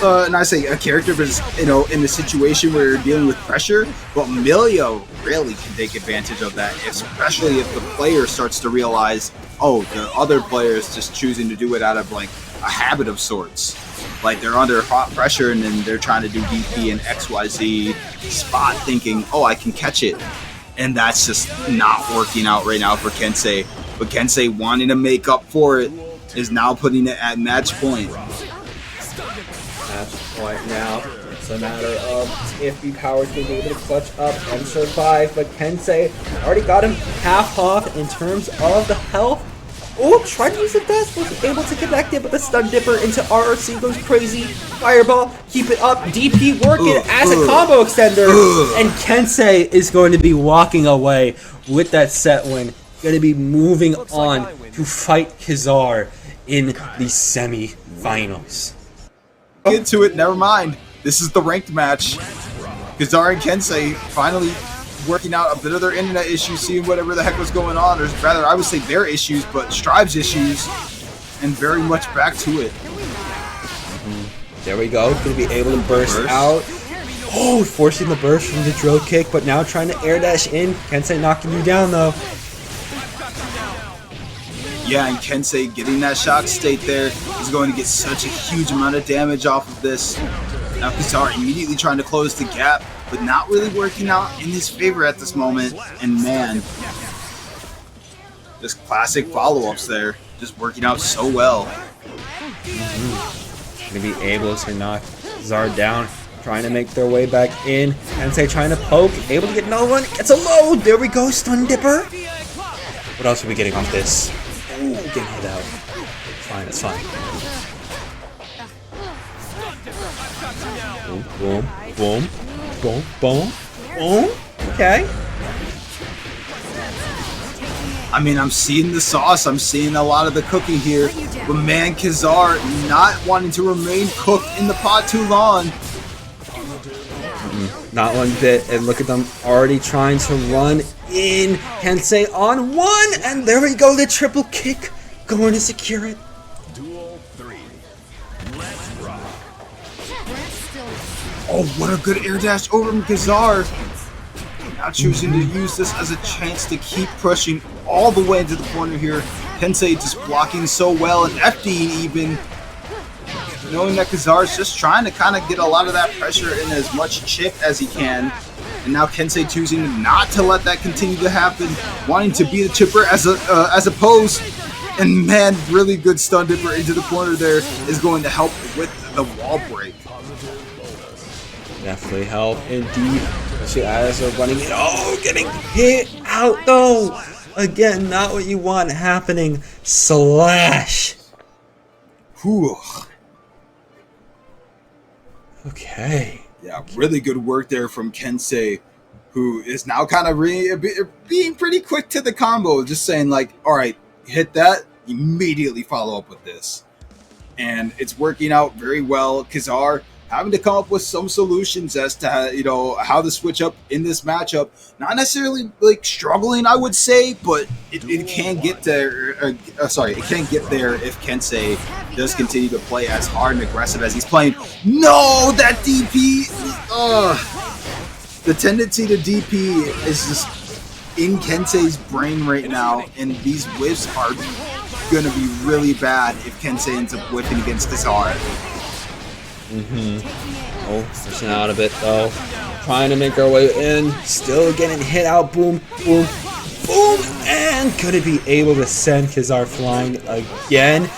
and I say a character, but you know, in a situation where you're dealing with pressure. But Millia really can take advantage of that, especially if the player starts to realize, oh, the other player is just choosing to do it out of like a habit of sorts. Like they're under hot pressure and then they're trying to do DP and XYZ spot, thinking, oh, I can catch it. And that's just not working out right now for Kensei. But Kensei, wanting to make up for it, is now putting it at match point. Match point now. It's a matter of if B-Power is going to be able to clutch up and survive. But Kensei already got him half off in terms of the health. Oh, tried to use the dash, was able to connect it, but the stun dipper into RRC goes crazy. Fireball, keep it up. DP working as a combo extender. And Kensei is going to be walking away with that set win. Going to be moving on to fight Kizzaar in the semi-finals. Get to it, never mind. This is the ranked match. Kizzaar and Kensei finally working out a bit of their internet issues, seeing whatever the heck was going on, or rather, I would say their issues, but Strive's issues, and very much back to it. There we go. Going to be able to burst out. Oh, forcing the burst from the drill kick, but now trying to air dash in. Kensei knocking you down, though. Yeah, and Kensei getting that shock state there is going to get such a huge amount of damage off of this. Now Kizzaar immediately trying to close the gap, but not really working out in his favor at this moment. And man, just classic follow-ups there, just working out so well. Going to be able to knock Kizzaar down, trying to make their way back in. Kensei trying to poke, able to get another one. It's a load. There we go, stun dipper. What else are we getting off this? Ooh, getting hit out. It's fine, it's fine. Boom, boom, boom, boom, boom, boom. Okay. I mean, I'm seeing the sauce. I'm seeing a lot of the cooking here. But man, Kizzaar not wanting to remain cooked in the pot too long. Not one bit. And look at them already trying to run in. Kensei on one. And there we go. The triple kick. Going to secure it. Duel 3. Let's rock. Oh, what a good air dash over from Kizzaar. Now choosing to use this as a chance to keep pushing all the way into the corner here. Kensei just blocking so well and FDing even. Knowing that Kizzaar is just trying to kind of get a lot of that pressure in as much chip as he can. And now Kensei choosing not to let that continue to happen. Wanting to be the chipper as opposed. And man, really good stun dipper into the corner there is going to help with the wall break. Definitely help indeed. Especially as they're running it. Oh, getting hit out though. Again, not what you want happening. Slash. Whew. Okay. Yeah, really good work there from Kensei, who is now kind of being pretty quick to the combo. Just saying like, all right, hit that, immediately follow up with this. And it's working out very well. Kizzaar having to come up with some solutions as to, you know, how to switch up in this matchup. Not necessarily like struggling, I would say, but it can get there. It can get there if Kensei does continue to play as hard and aggressive as he's playing. No, that DP. The tendency to DP is just in Kensei's brain right now, and these whiffs are gonna be really bad if Kensei ends up whiffing against Kizzaar. Oh, pushing out a bit though. Trying to make our way in. Still getting hit out. Boom, boom, boom. And could it be able to send Kizzaar flying again?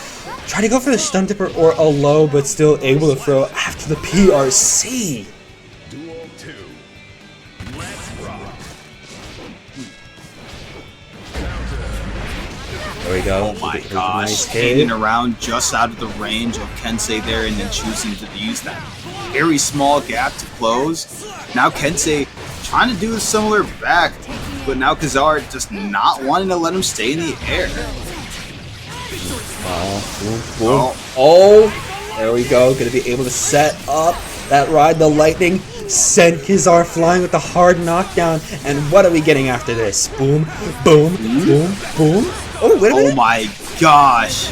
Try to go for the stun dipper or a low, but still able to throw after the PRC. Duel 2. Let's rock. There we go. Oh my Nice gosh, hit. hanging around just out of the range of Kensei there and then choosing to use that very small gap to close. Now Kensei trying to do a similar back, but now Kizzaar just not wanting to let him stay in the air. Oh, there we go. Gonna be able to set up that ride the lightning. Send Kizzaar flying with the hard knockdown. And what are we getting after this? Boom, boom, boom, boom. Oh, wait a minute. Oh my gosh.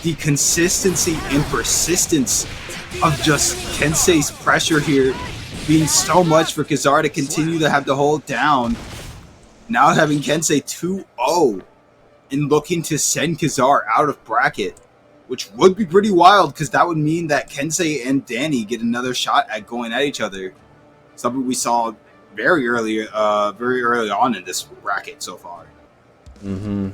The consistency and persistence of just Kensei's pressure here being so much for Kizzaar to continue to have to hold down. Now having Kensei 2-0 and looking to send Kizzaar out of bracket, which would be pretty wild because that would mean that Kensei and Dany get another shot at going at each other. Something we saw very early on in this bracket so far.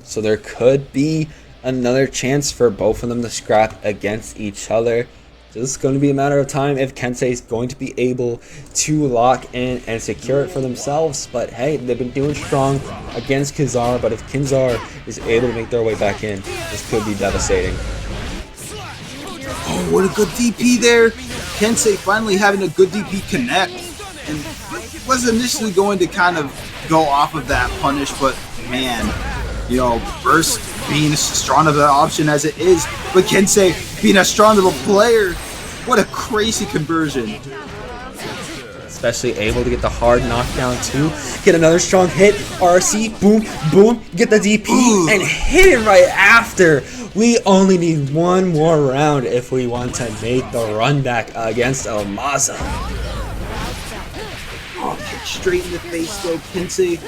So there could be another chance for both of them to scrap against each other. So this is going to be a matter of time if Kensei is going to be able to lock in and secure it for themselves. But hey, they've been doing strong against Kizzaar. But if Kizzaar is able to make their way back in, this could be devastating. Oh, what a good DP there. Kensei finally having a good DP connect. And was initially going to kind of go off of that punish, but man, you know, burst being as strong of an option as it is, but Kensei being as strong of a player, what a crazy conversion. Especially able to get the hard knockdown too. Get another strong hit. RC, boom, boom. Get the DP and hit it right after. We only need one more round if we want to make the run back against Maza. Oh, kick straight in the face though. Kensei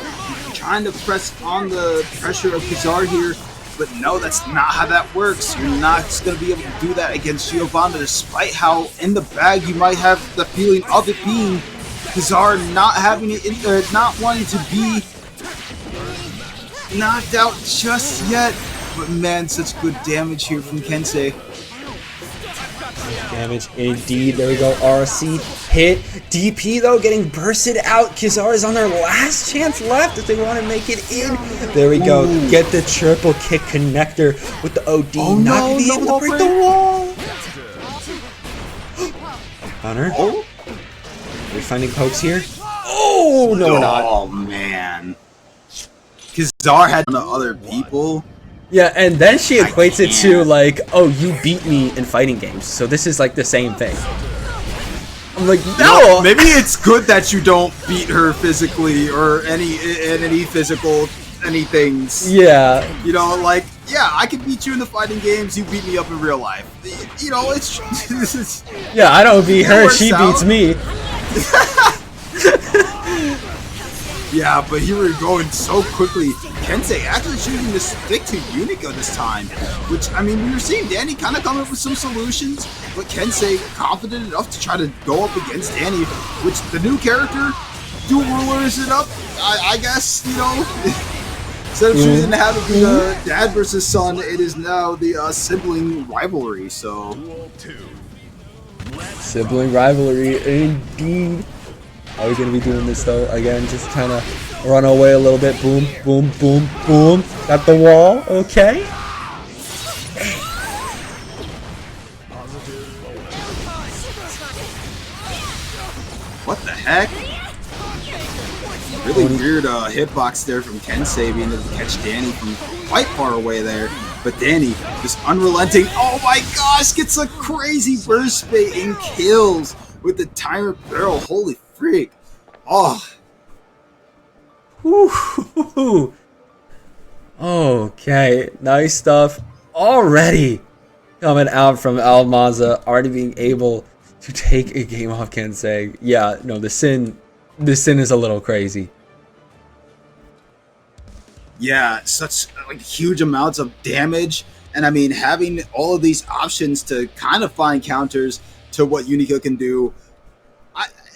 trying to press on the pressure of Kizzaar here, but no, that's not how that works. You're not going to be able to do that against Giovanna, despite how in the bag you might have the feeling of it being. Kizzaar not having it in there, not wanting to be knocked out just yet, but man, such good damage here from Kensei. Damage indeed. There we go. RC hit. DP though getting bursted out. Kizzaar is on their last chance left if they want to make it in. There we go. Get the triple kick connector with the OD. Oh, not going to be able to break the wall. Counter. Oh, We're finding pokes here. Oh, no, we're not. Oh man, Kizzaar had to other people. Yeah, and then she equates it to can't. like, oh, you beat me in fighting games, so this is like the same thing. I'm like, no. Maybe it's good that you don't beat her physically or any physical anythings. Yeah. You know, like, yeah, I can beat you in the fighting games. You beat me up in real life. You know, it's Yeah, I don't beat her. works She out. beats me. yeah, but here we're going so quickly. Kensei actually choosing to stick to Unika this time, which, I mean, we were seeing Dany kind of come up with some solutions, but Kensei confident enough to try to go up against Dany, which the new character, dual rulers it up, I guess, you know. Instead of choosing to have it be the dad versus son, it is now the sibling rivalry, so. Sibling rivalry, indeed. Are we going to be doing this, though? Again, just kind of run away a little bit. Boom, boom, boom, boom. Got the wall. Okay. What the heck? Really weird hitbox there from Kensei being able to catch Dany from quite far away there. But Dany, just unrelenting. Oh my gosh, gets a crazy burst bait and kills with the tyrant barrel. Holy freak. Oh. Whew. Okay, nice stuff already coming out from Maza, already being able to take a game off Kensei. Yeah, no, the sin is a little crazy. Yeah, such like huge amounts of damage, and I mean having all of these options to kind of find counters to what Unika can do.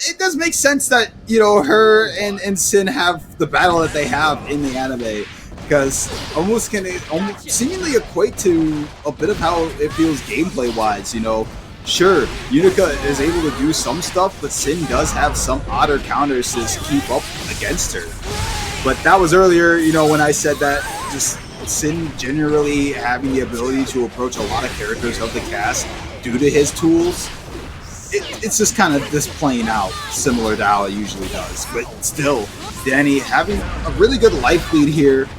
It does make sense that, you know, her and Sin have the battle that they have in the anime, because almost can seemingly equate to a bit of how it feels gameplay wise. You know, sure, Unika is able to do some stuff, but Sin does have some odder counters to keep up against her. But that was earlier, you know, when I said that just Sin generally having the ability to approach a lot of characters of the cast due to his tools. It's just kind of this playing out similar to how it usually does. But still, Dany having a really good life lead here.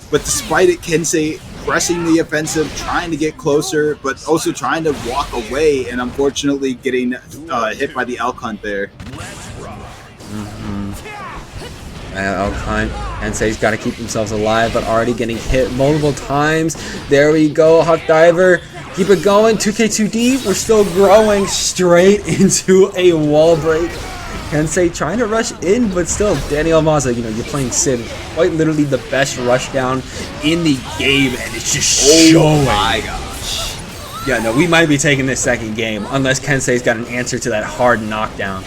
But despite it, Kensei pressing the offensive, trying to get closer, but also trying to walk away, and unfortunately getting hit by the elk hunt there. Elk hunt. Kensei's got to keep themselves alive, but already getting hit multiple times. There we go, Huck Diver. Keep it going, 2K2D, we're still growing straight into a wall break. Kensei trying to rush in, but still, Dany Maza, you know, you're playing Sin, quite literally the best rush down in the game, and it's just showing. Oh my gosh. Yeah, no, we might be taking this second game, unless Kensei's got an answer to that hard knockdown.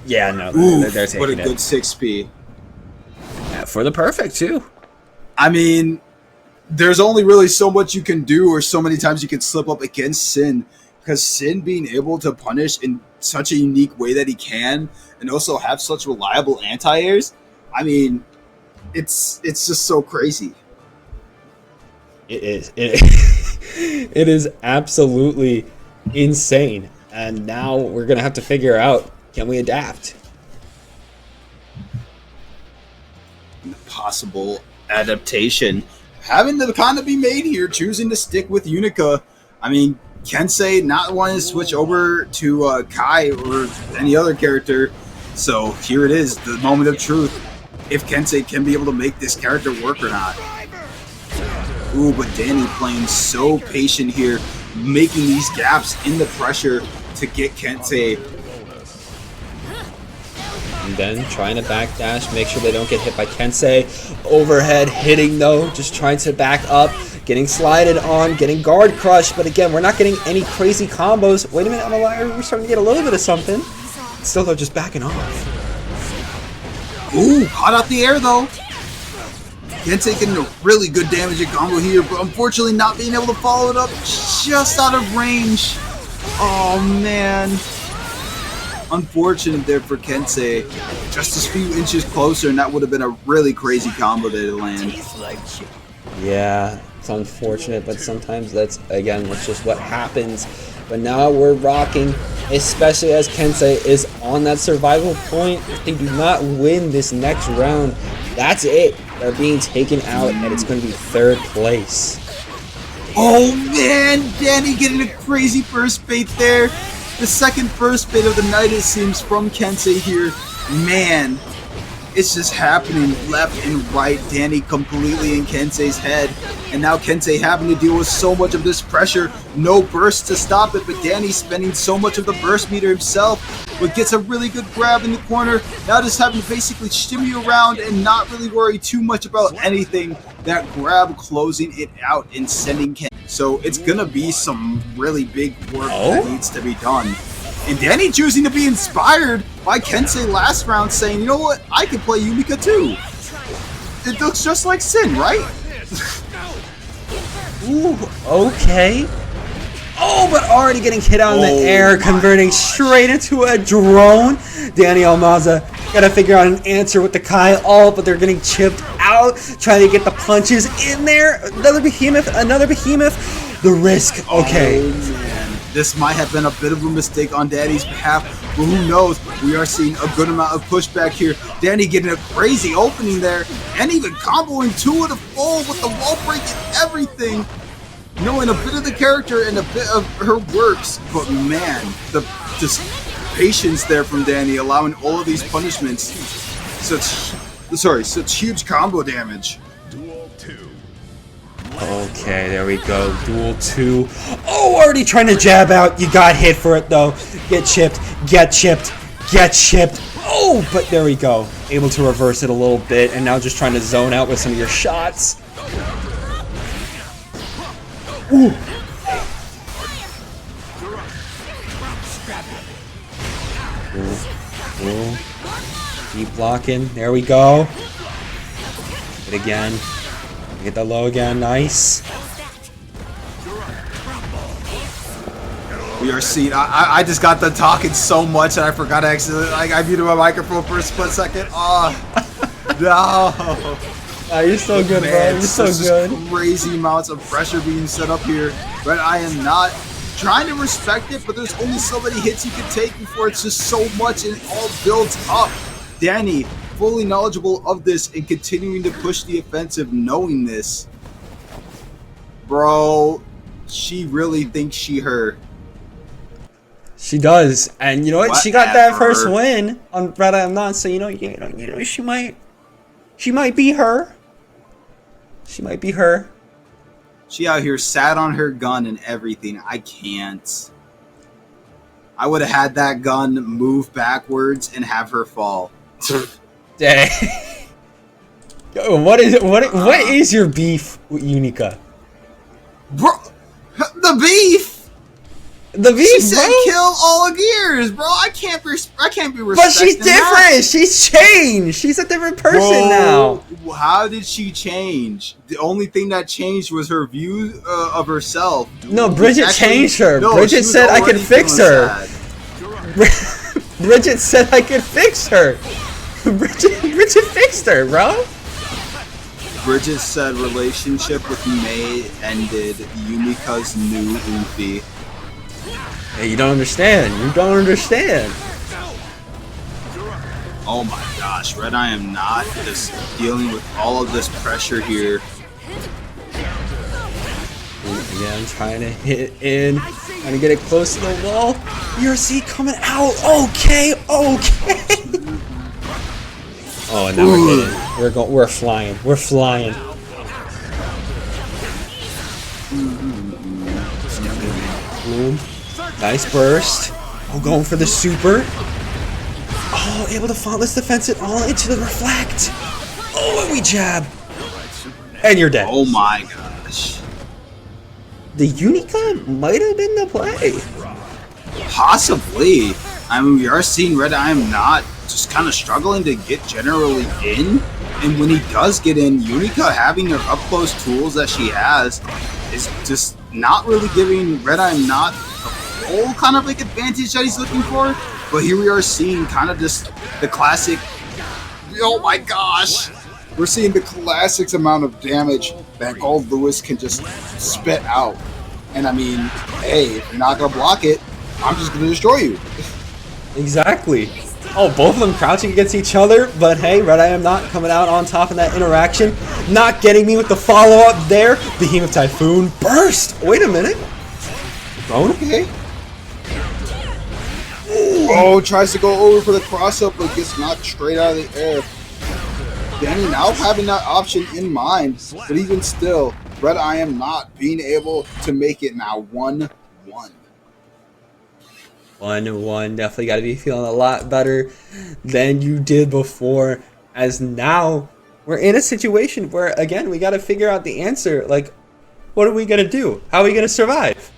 Yeah, no, they're taking it. What a good 6P. Yeah, for the perfect, too. I mean, there's only really so much you can do, or so many times you can slip up against Sin, because Sin being able to punish in such a unique way that he can, and also have such reliable anti-airs, I mean, it's just so crazy. It is. It is absolutely insane. And now we're going to have to figure out, can we adapt? Possible adaptation having to kind of be made here, choosing to stick with Unika. I mean, Kensei not wanting to switch over to Kai or any other character. So here it is, the moment of truth. If Kensei can be able to make this character work or not. Ooh, but Dany playing so patient here, making these gaps in the pressure to get Kensei. And then trying to backdash, make sure they don't get hit by Kensei. Overhead hitting though, just trying to back up, getting slided on, getting guard crushed. But again, we're not getting any crazy combos. Wait a minute, we're starting to get a little bit of something. Still though, just backing off. Ooh, caught out the air though. Kensei getting a really good damaging combo here, but unfortunately not being able to follow it up, just out of range. Oh man. Unfortunate there for Kensei. Just a few inches closer, and that would have been a really crazy combo to land. Yeah, It's unfortunate, but sometimes that's just what happens. But now we're rocking, especially as Kensei is on that survival point. If they do not win this next round, that's it. They're being taken out, and it's going to be 3rd place. Oh man, Dany getting a crazy first bait there. The second first bait of the night, it seems, from Kensei here. Man, it's just happening left and right. Dany completely in Kensei's head. And now Kensei having to deal with so much of this pressure. No burst to stop it, but Dany spending so much of the burst meter himself. But gets a really good grab in the corner. Now just having to basically shimmy around and not really worry too much about anything. That grab closing it out and sending Kensei. So it's going to be some really big work that needs to be done. And Dany choosing to be inspired by Kensei last round, saying, you know what, I can play Unika too. It looks just like Sin, right? Ooh, okay. Oh, but already getting hit out in the air, converting straight into a drone. Dany Maza gotta figure out an answer with the Kai ult, but they're getting chipped out, trying to get the punches in there. Another behemoth, The risk, okay. Oh, man. This might have been a bit of a mistake on Dany's behalf, but who knows? We are seeing a good amount of pushback here. Dany getting a crazy opening there, and even comboing 2 of the full with the wall break and everything. Knowing a bit of the character and a bit of her works, but man, the patience there from Dany, allowing all of these punishments, such huge combo damage. Okay, there we go. Duel 2. Oh, already trying to jab out. You got hit for it though. Get chipped. Oh, but there we go. Able to reverse it a little bit, and now just trying to zone out with some of your shots. Ooh. Ooh. Keep blocking. There we go. Hit again. Get the low again. Nice. We are seeing. I just got done talking so much and I forgot to actually. I muted my microphone for a split second. Oh no. You're so good, man, bro. You're so good. Crazy amounts of pressure being set up here. RedIAmNot trying to respect it, but there's only so many hits you can take before it's just so much and it all builds up. Dany, fully knowledgeable of this and continuing to push the offensive, knowing this. Bro, she really thinks she her. She does, and you know what? She got that first win on RedIAmNot, so you know, she might be her. She might be her. She out here sat on her gun and everything. I can't. I would have had that gun move backwards and have her fall. Dang. Yo, what is your beef with Unika? Bro, the beef. The beef, she said, bro? "Kill all of gears, bro." I can't be respecting. But she's different. That. She's changed. She's a different person now. How did she change? The only thing that changed was her view of herself. No, Bridget changed her. No, Bridget said I could fix her. Bridget said I could fix her. Bridget fixed her, bro. Bridget said relationship with May ended. Unika's new Ufi. Hey, you don't understand. You don't understand. Oh my gosh, RedIAmNot just dealing with all of this pressure here. Again, trying to hit it in, trying to get it close to the wall. URC coming out. Okay. Oh, and now we're hitting. We're flying. We're flying. Boom. Nice burst. Oh, going for the super. Oh, able to faultless defense it all into the reflect. Oh, and we jab. And you're dead. Oh my gosh. The Unika might have been the play. Possibly. I mean, we are seeing RedIAmNot just kind of struggling to get generally in. And when he does get in, Unika having her up-close tools that she has is just not really giving RedIAmNot the full kind of like advantage that he's looking for. But here we are seeing kind of just the classic, oh my gosh, we're seeing the classics amount of damage that Goldlewis can just spit out. And I mean, hey, if you're not going to block it, I'm just going to destroy you. Exactly. Oh, both of them crouching against each other, but hey, RedIAmNot coming out on top in that interaction. Not getting me with the follow-up there. Behemoth Typhoon burst. Wait a minute. Drone? Okay. Oh, tries to go over for the cross-up, but gets knocked straight out of the air. Dany now having that option in mind, but even still, RedIAmNot being able to make it now 1-1. 1-1. Definitely got to be feeling a lot better than you did before, as now we're in a situation where, again, we got to figure out the answer. Like, what are we going to do? How are we going to survive?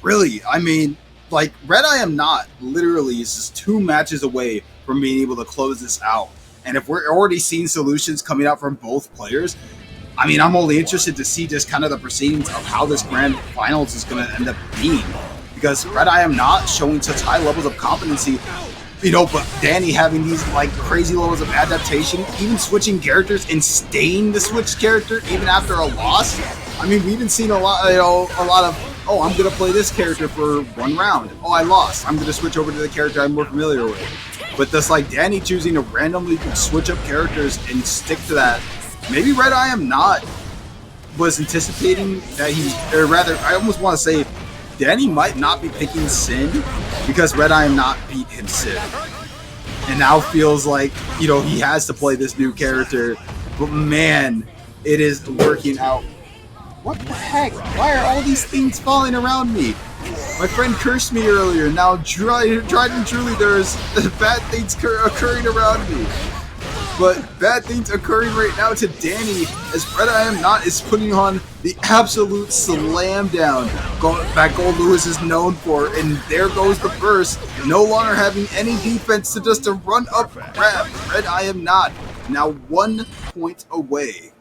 Really, I mean, like, RedIAmNot literally is just 2 matches away from being able to close this out. And if we're already seeing solutions coming out from both players, I mean, I'm only interested to see just kind of the proceedings of how this grand finals is going to end up being. Because RedIAmNot showing such high levels of competency, you know, but Dany having these like crazy levels of adaptation, even switching characters and staying the switched character even after a loss. I mean, we've been seeing a lot of, oh, I'm gonna play this character for 1 round. Oh, I lost. I'm gonna switch over to the character I'm more familiar with. But just like Dany choosing to randomly switch up characters and stick to that. Maybe RedIAmNot was anticipating that or rather, I almost want to say, Dany might not be picking Sin because RedIAmNot beat him Sin. And now feels like, you know, he has to play this new character. But man, it is working out. What the heck? Why are all these things falling around me? My friend cursed me earlier. Now, tried and truly, there's bad things occurring around me. But bad things occurring right now to Dany as RedIAmNot is putting on the absolute slam down that Goldlewis is known for. And there goes the burst, no longer having any defense to just to run up grab. RedIAmNot now 1 point away.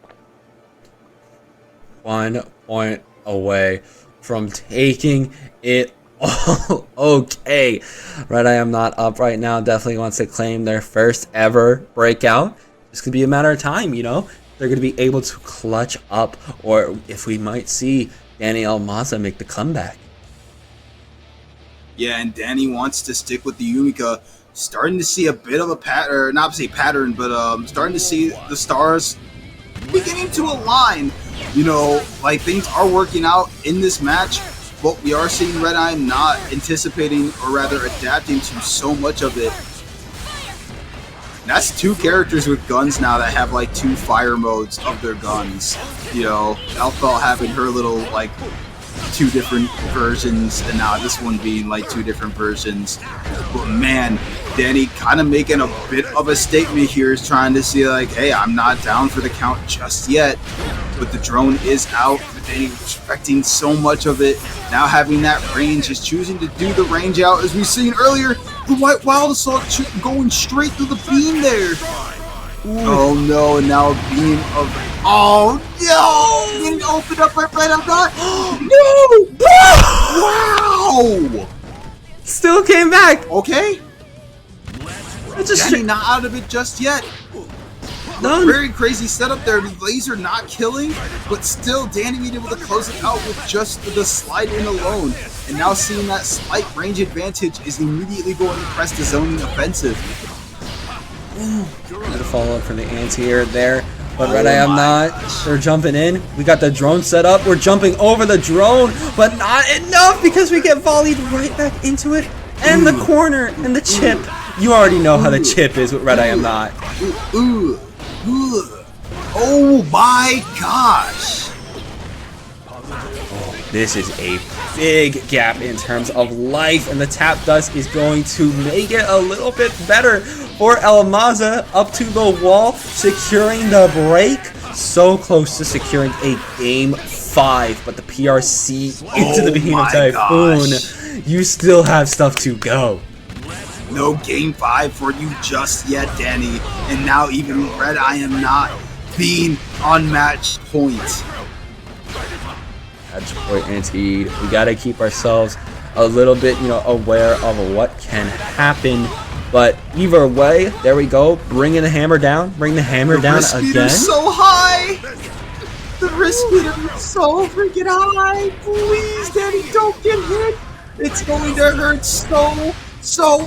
1 point away from taking it all. Okay, RedIAmNot up right now definitely wants to claim their first ever breakout. This could be a matter of time, you know. They're going to be able to clutch up, or if we might see Dany Maza make the comeback. Yeah, and Dany wants to stick with the Unika. Starting to see a bit of a pattern, not to say pattern, but starting to see the stars beginning to align. You know, like things are working out in this match, but we are seeing RedIAmNot anticipating, or rather adapting to so much of it. That's 2 characters with guns now that have like 2 fire modes of their guns. You know, Elphelt having her little like 2 different versions, and now this one being like 2 different versions. But man, Dany kind of making a bit of a statement here, is trying to see like, hey, I'm not down for the count just yet. But the drone is out. Dany expecting so much of it. Now having that range, is choosing to do the range out, as we've seen earlier. The White Wild Assault going straight through the beam there. Ooh. Oh no, and now a beam of... Oh no! Getting opened up by RedIAmNot. No! Wow! Still came back. Okay. Dany not out of it just yet. Very crazy setup there. The laser not killing, but still Dany being able to close it out with just the slide in alone. And now seeing that slight range advantage is immediately going to press the zoning offensive. Got a follow up from the anti-air there. But RedIAmNot, they're jumping in. We got the drone set up. We're jumping over the drone, but not enough because we get volleyed right back into it. And the corner and the chip. You already know how the chip is with RedIAmNot. Oh my gosh! Oh, this is a big gap in terms of life, and the tap dust is going to make it a little bit better for Maza up to the wall, securing the break. So close to securing a game 5, but the PRC into the Behemoth Typhoon. Gosh. You still have stuff to go. No game 5 for you just yet, Dany. And now even RedIAmNot being on match point. Match point indeed. We gotta keep ourselves a little bit, you know, aware of what can happen But either way, there we go. Bringing the hammer down. Bring the hammer down Wrist again. meter's so high. The wrist meter is so freaking high. Please, Dany, don't get hit. It's going to hurt so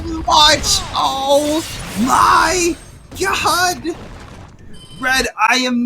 much. Oh my God. Red, I am